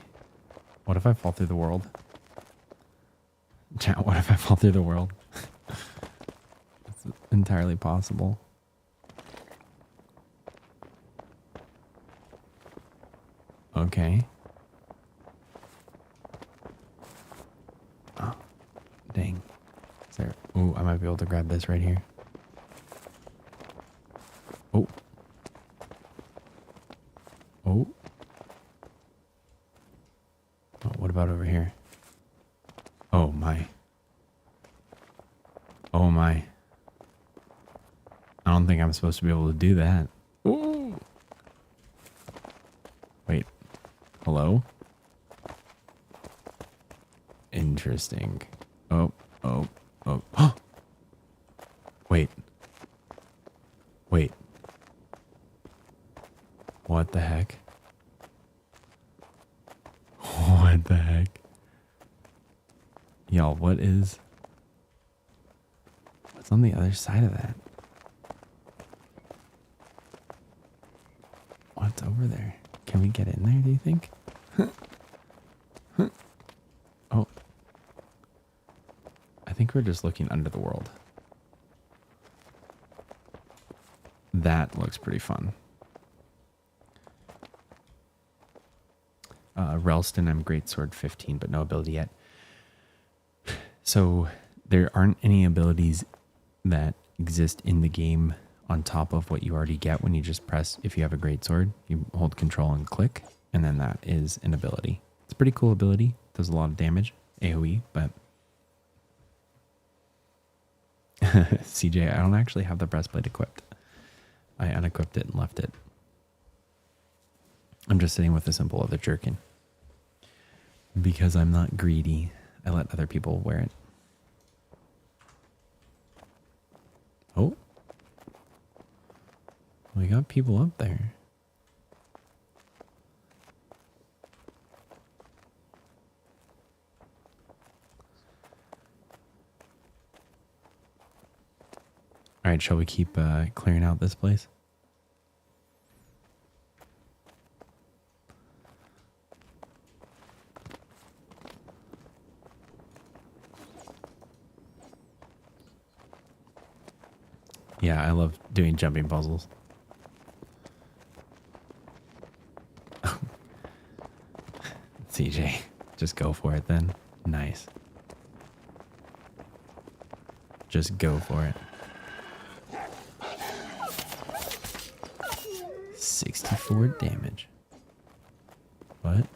What if I fall through the world? Chat, what if I fall through the world? It's entirely possible. Okay. Oh, dang. Is there... Ooh, I might be able to grab this right here. Oh. Oh. Oh, what about over here? Oh my. Oh my. I don't think I'm supposed to be able to do that. Ooh. Wait. Hello? Interesting. Oh, oh, oh. Wait. Wait. What the heck? What the heck? Y'all, what's on the other side of that? What's over there? Can we get in there, do you think? Oh. I think we're just looking under the world. That looks pretty fun. Relston, I'm Greatsword 15, but no ability yet. So there aren't any abilities that exist in the game on top of what you already get when you just press, if you have a Greatsword, you hold control and click, and then that is an ability. It's a pretty cool ability. Does a lot of damage, AoE, but... CJ, I don't actually have the breastplate equipped. I unequipped it and left it. I'm just sitting with a simple leather jerkin. Because I'm not greedy, I let other people wear it. Oh. We got people up there. All right, shall we keep clearing out this place? Yeah, I love doing jumping puzzles. CJ, just go for it then. Nice. Just go for it. 64 damage. What?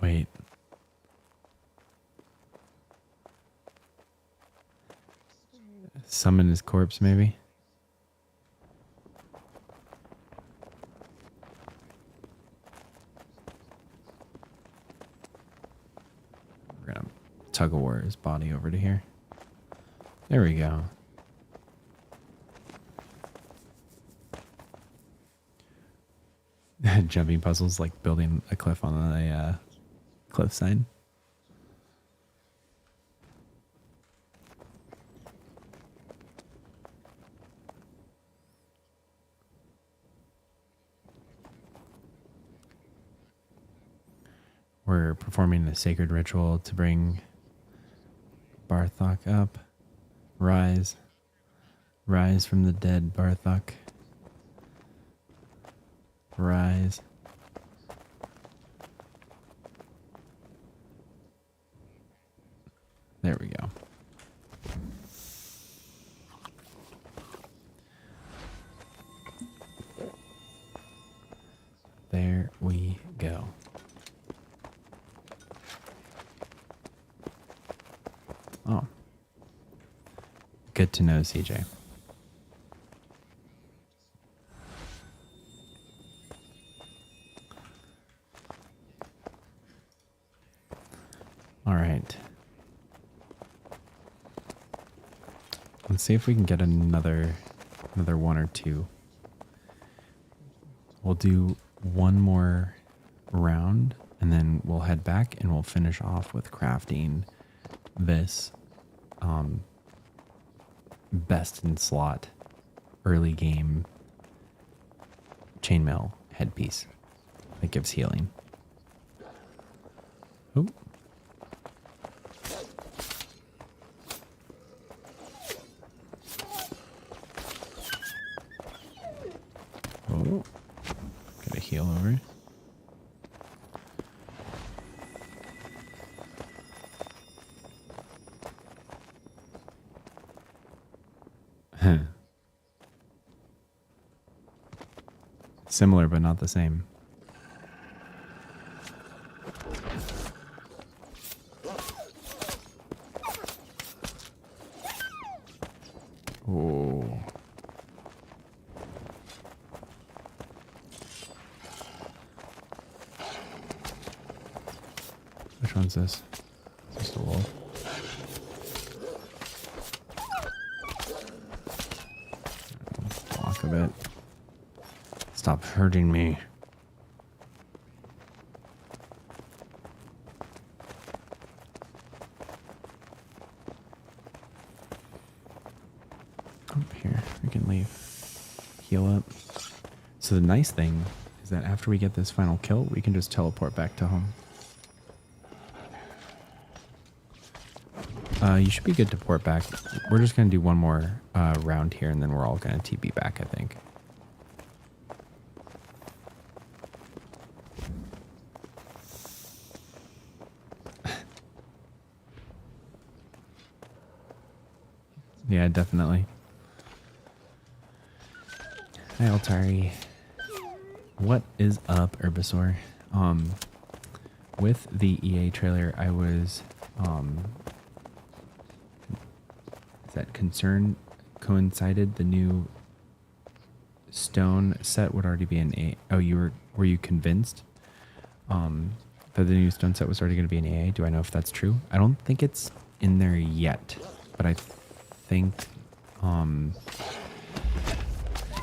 Wait. Summon his corpse, maybe? We're gonna tug of war his body over to here. There we go. Jumping puzzles like building a cliff on a cliffside. We're performing a sacred ritual to bring Barthok up. Rise. Rise from the dead, Barthok. Rise. There we go. There we go. Oh. Good to know, CJ. All right. Let's see if we can get another one or two. We'll do one more round and then we'll head back and we'll finish off with crafting this best in slot early game chainmail headpiece that gives healing. Oh. Oh. Gotta heal over. Similar, but not the same. Oh. Which one's this? Is this the wolf? Walk a bit. Stop hurting me. Up here, we can leave. Heal up. So the nice thing is that after we get this final kill, we can just teleport back to home. You should be good to port back. We're just going to do one more round here, and then we're all going to TP back, I think. Yeah, definitely. Hi, Eltarii. What is up, Herbisaur? With the EA trailer, I was, is that concern coincided? The new stone set would already be an A. Oh, were you convinced that the new stone set was already going to be an AA? Do I know if that's true? I don't think it's in there yet, but I think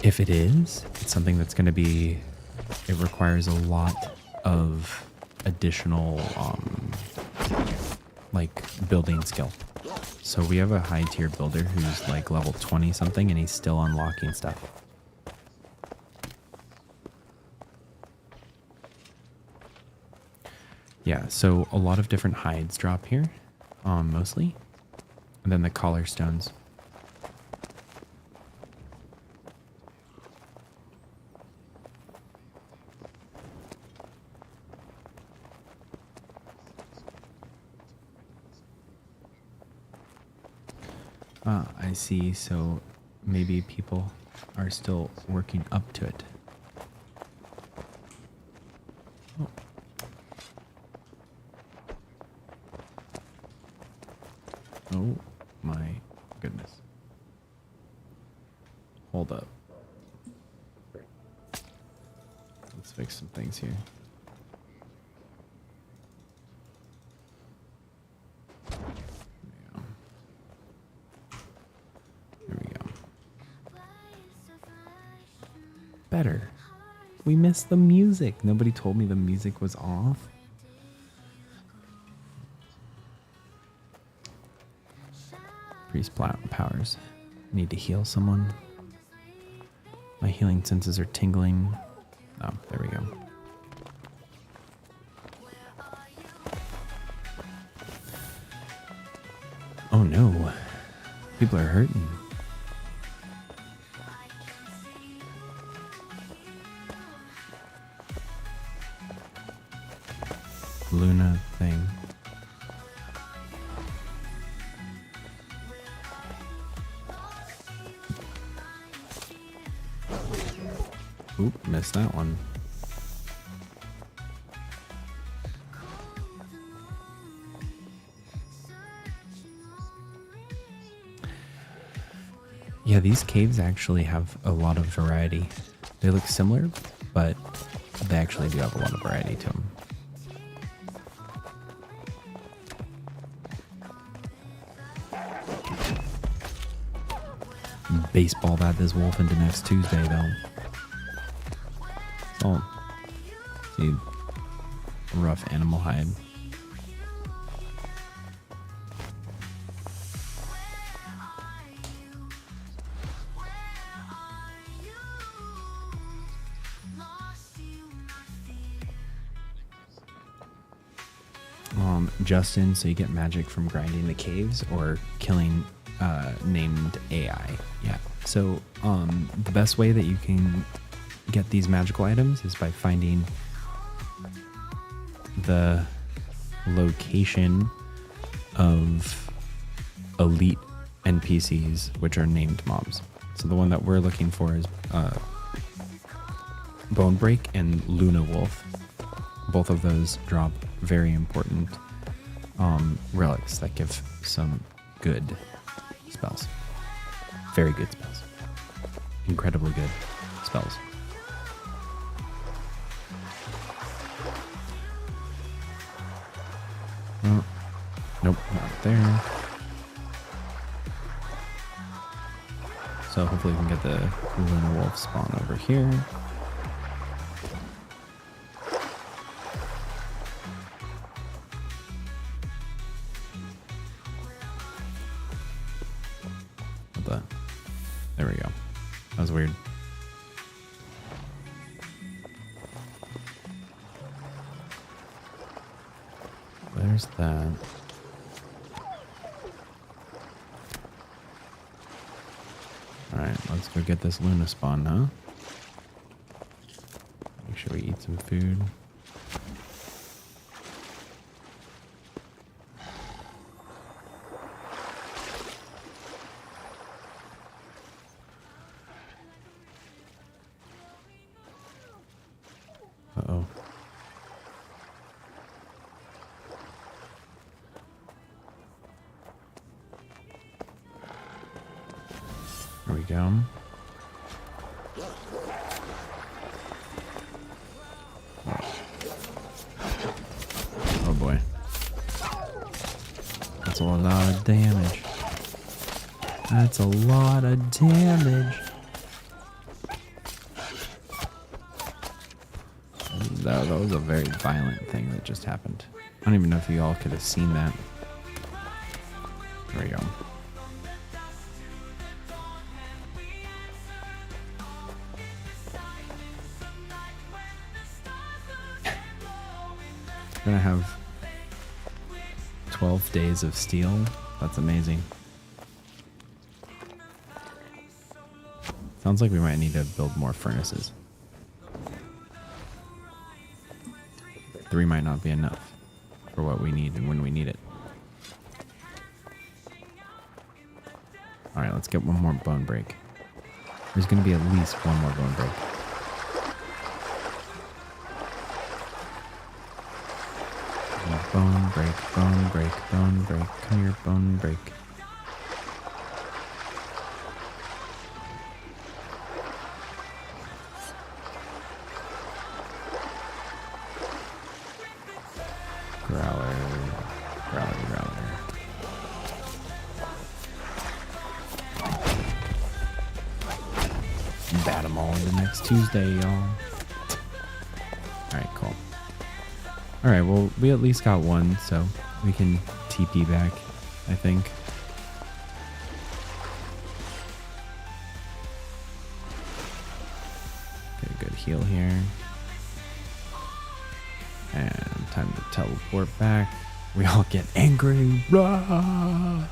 if it is, it's something that's going to be, it requires a lot of additional like building skill. So we have a high tier builder who's like level 20 something and he's still unlocking stuff. Yeah, so a lot of different hides drop here, mostly. And then the collar stones. I see. So maybe people are still working up to it. Oh. Oh my goodness. Hold up. Let's fix some things here. Better. We missed the music. Nobody told me the music was off. Priest powers. Need to heal someone. My healing senses are tingling. Oh, there we go. Oh no. People are hurting. Luna thing. Oop, missed that one. Yeah, these caves actually have a lot of variety. They look similar, but they actually do have a lot of variety to them. Baseball bat this wolf into next Tuesday, though. Oh, see, rough animal hide. Justin, so you get magic from grinding the caves or killing named AI. Yeah. So the best way that you can get these magical items is by finding the location of elite NPCs, which are named mobs. So the one that we're looking for is Bone Break and Luna Wolf. Both of those drop very important relics that give some good spells. Very good spells. Incredibly good spells. Oh, nope, not there. So hopefully we can get the Luna Wolf spawn over here. There we go. That was weird. There's that. Alright, let's go get this Luna spawn now. Make sure we eat some food. Uh-oh. There we go. Oh boy. That's a lot of damage. That's a lot of damage. That was a very violent thing that just happened. I don't even know if you all could have seen that. There we go. We're gonna have 12 days of steel. That's amazing. Sounds like we might need to build more furnaces. 3 might not be enough for what we need and when we need it. Alright, let's get one more bone break. There's going to be at least one more bone break. Bone break, bone break, bone break. Come here, bone break. Growler. Bat them all into next Tuesday, y'all. Alright, cool. Alright, well, we at least got one, so we can TP back, I think. Get a good heal here. And time to teleport back. We all get angry. Rah!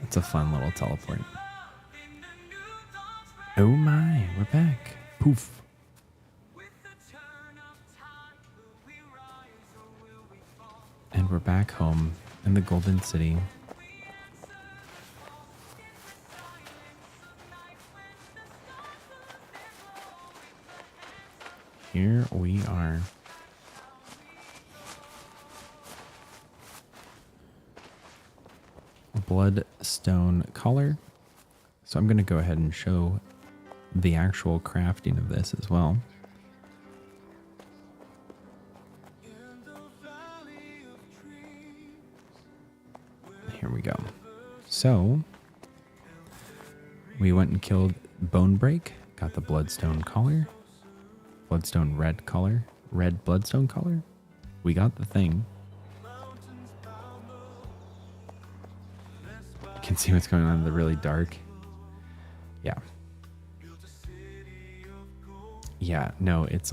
It's a fun little teleport. Oh my, we're back. Poof. And we're back home in the Golden City. here we are. Bloodstone collar. So I'm going to go ahead and show the actual crafting of this as well. Here we go. So we went and killed Bonebreak, got the Bloodstone collar, Bloodstone red collar, red Bloodstone collar. We got the thing. You can see what's going on in the really dark. Yeah. Yeah, no, it's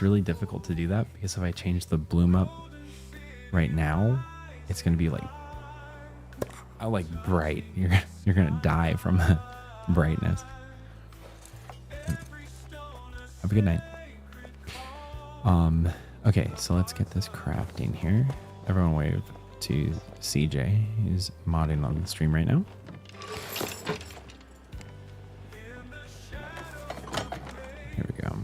really difficult to do that because if I change the bloom up right now, it's gonna be like bright. You're gonna die from the brightness. Have a good night. Okay, so let's get this crafting here. Everyone wave to CJ. He's modding on the stream right now. Here we go.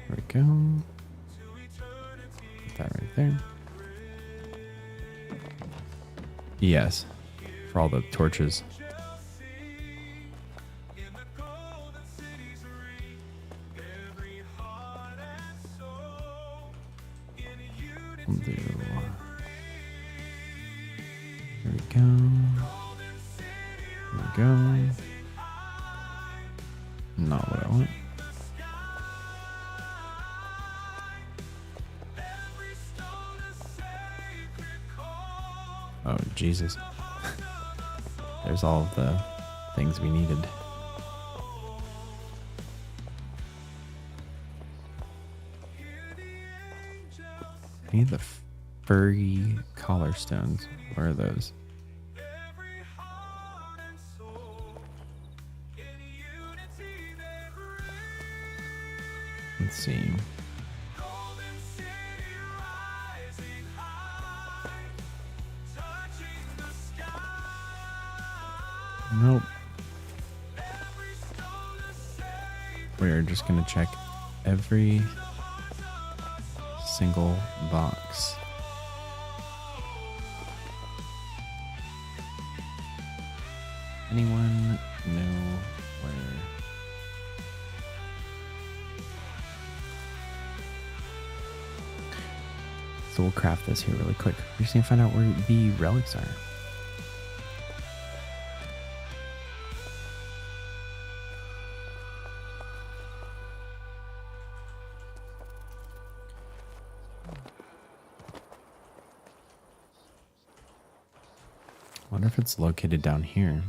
There we go. Put that right there. Yes, for all the torches. We'll do. Here we go. Here we go. Not what I want. Oh, Jesus. There's all of the things we needed. I need the furry collar stones. Where are those? Let's see. Nope. We're just going to check every single box. Anyone know where? So we'll craft this here really quick. We just need to find out where the relics are. I wonder if it's located down here.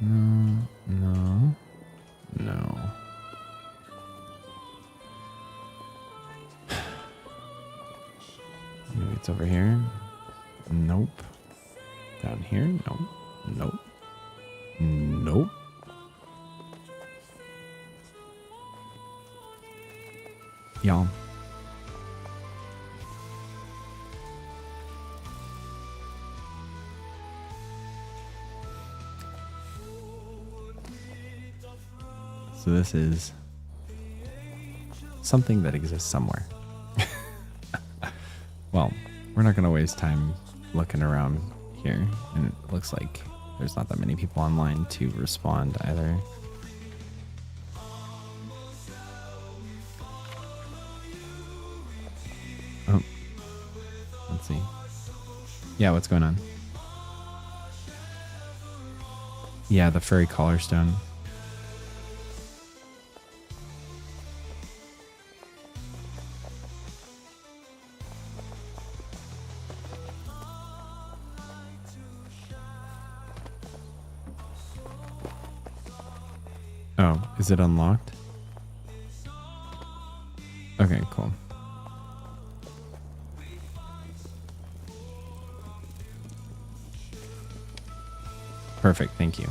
No, no, no. Maybe it's over here. Nope. Down here? Nope. Nope. Nope. Y'all. So this is something that exists somewhere. Well, we're not going to waste time looking around here. And it looks like there's not that many people online to respond either. Oh, let's see. Yeah, what's going on? Yeah, the furry collar stone. Oh, is it unlocked? Okay, cool. Perfect, thank you.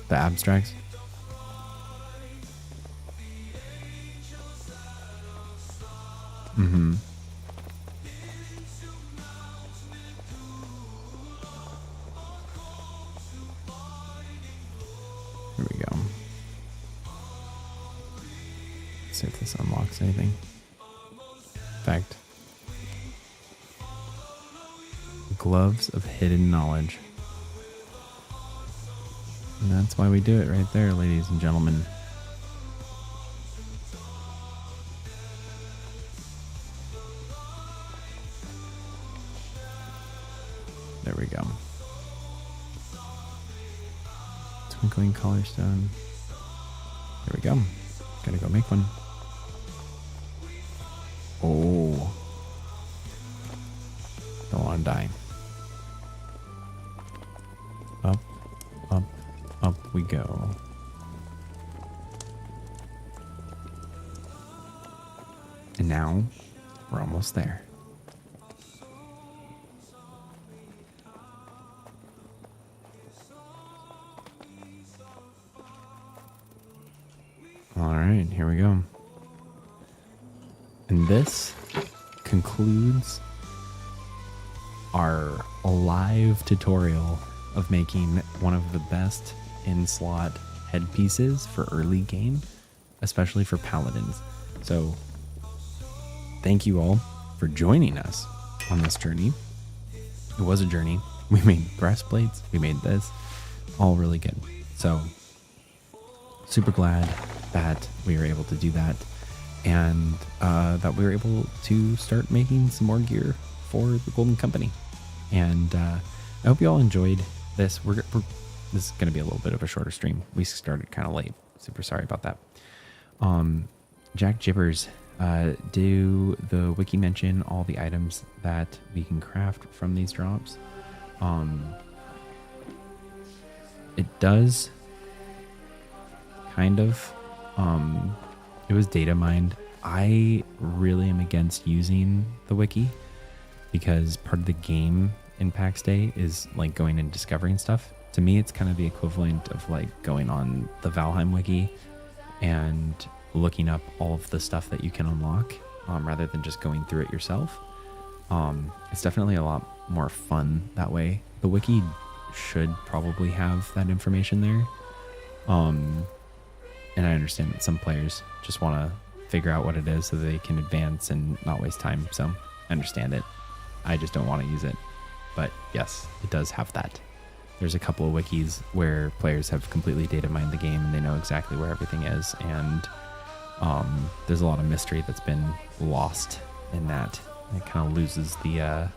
The abstracts? Mm-hmm. Here we go. Let's see if this unlocks anything. In fact, gloves of hidden knowledge. And that's why we do it right there, ladies and gentlemen. There we go. Twinkling collar stone. There we go. Gotta go make one. Oh. Don't want to die. Up, up, up we go. And now we're almost there. All right, here we go. And this concludes our live tutorial of making one of the best in-slot headpieces for early game, especially for paladins. So thank you all for joining us on this journey. It was a journey. We made breastplates, we made this, all really good. So super glad that we were able to do that, and that we were able to start making some more gear for the Golden Company. And I hope you all enjoyed this. This is going to be a little bit of a shorter stream. We started kind of late. Super sorry about that. Jack Jibbers, do the wiki mention all the items that we can craft from these drops? It does, kind of. It was data mined. I really am against using the wiki because part of the game in Pax Day is like going and discovering stuff. To me, it's kind of the equivalent of like going on the Valheim wiki and looking up all of the stuff that you can unlock, rather than just going through it yourself. It's definitely a lot more fun that way. The wiki should probably have that information there. And I understand that some players just want to figure out what it is so they can advance and not waste time. So I understand it. I just don't want to use it. But yes, it does have that. There's a couple of wikis where players have completely data mined the game and they know exactly where everything is. And there's a lot of mystery that's been lost in that. It kind of loses the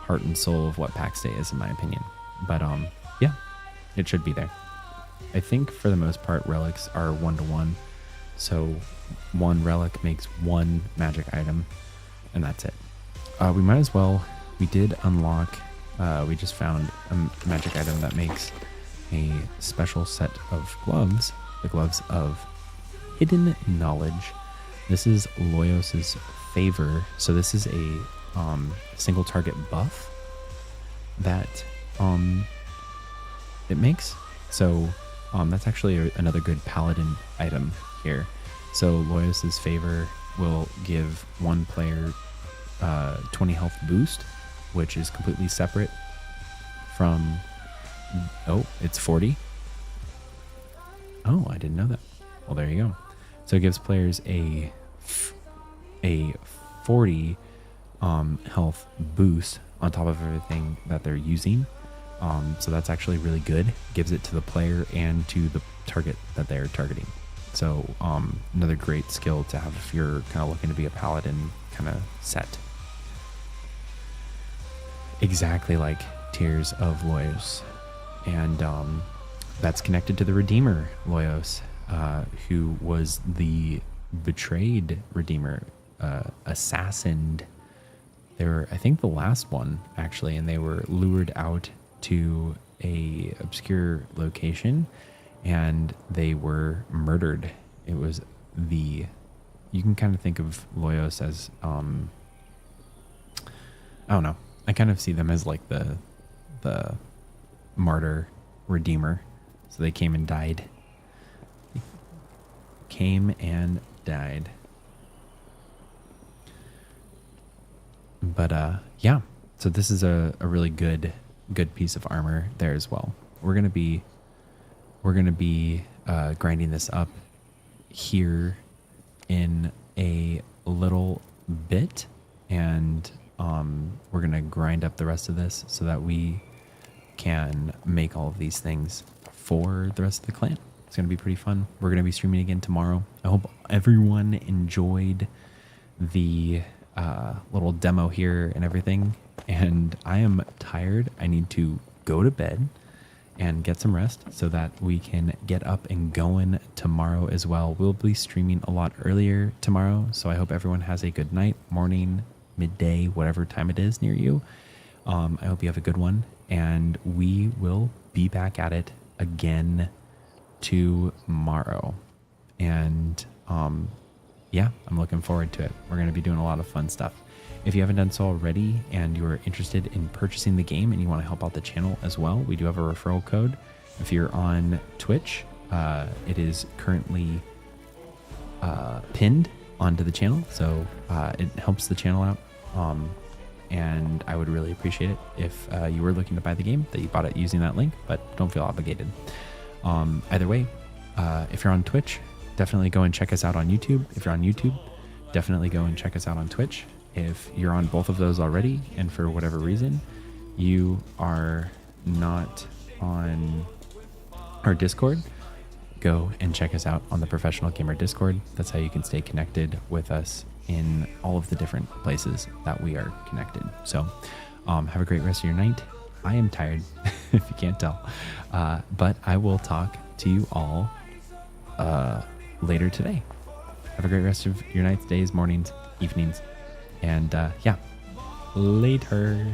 heart and soul of what Pax Day is, in my opinion. But yeah, it should be there. I think for the most part, relics are 1-to-1. So one relic makes one magic item, and that's it. We might as well. We did unlock. We just found a magic item that makes a special set of gloves. The gloves of hidden knowledge. This is Loyos's favor. So this is a single target buff that it makes. So that's actually another good paladin item here. So Loyos's favor will give one player 20 health boost, which is completely separate from... Oh, it's 40. Oh, I didn't know that. Well, there you go. So it gives players a 40 health boost on top of everything that they're using. So that's actually really good. Gives it to the player and to the target that they're targeting. So another great skill to have if you're kind of looking to be a paladin kind of set. Exactly like Tears of Loyos. And that's connected to the Redeemer Loyos, who was the betrayed Redeemer, assassined. They were, I think, the last one, actually, and they were lured out to a obscure location and they were murdered. It was the... You can kind of think of Loyos as... I don't know. I kind of see them as like the martyr redeemer. So they came and died. But yeah, so this is a really good piece of armor there as well. We're gonna be grinding this up here in a little bit, and we're gonna grind up the rest of this so that we can make all of these things for the rest of the clan. It's gonna be pretty fun. We're gonna be streaming again tomorrow. I hope everyone enjoyed the little demo here and everything. And I am tired. I need to go to bed and get some rest so that we can get up and going tomorrow as well. We'll be streaming a lot earlier tomorrow, so I hope everyone has a good night, morning, midday, whatever time it is near you. I hope you have a good one, and we will be back at it again tomorrow. And yeah, I'm looking forward to it. We're going to be doing a lot of fun stuff. If you haven't done so already and you're interested in purchasing the game and you want to help out the channel as well, we do have a referral code. If you're on Twitch, it is currently pinned onto the channel, so it helps the channel out. And I would really appreciate it if you were looking to buy the game, that you bought it using that link, but don't feel obligated. Either way, if you're on Twitch, definitely go and check us out on YouTube. If you're on YouTube, definitely go and check us out on Twitch. If you're on both of those already, and for whatever reason you are not on our Discord, go and check us out on the Professional Gamer Discord. That's how you can stay connected with us in all of the different places that we are connected. So have a great rest of your night. I am tired, if you can't tell, but I will talk to you all later today. Have a great rest of your nights, days, mornings, evenings, and yeah, later.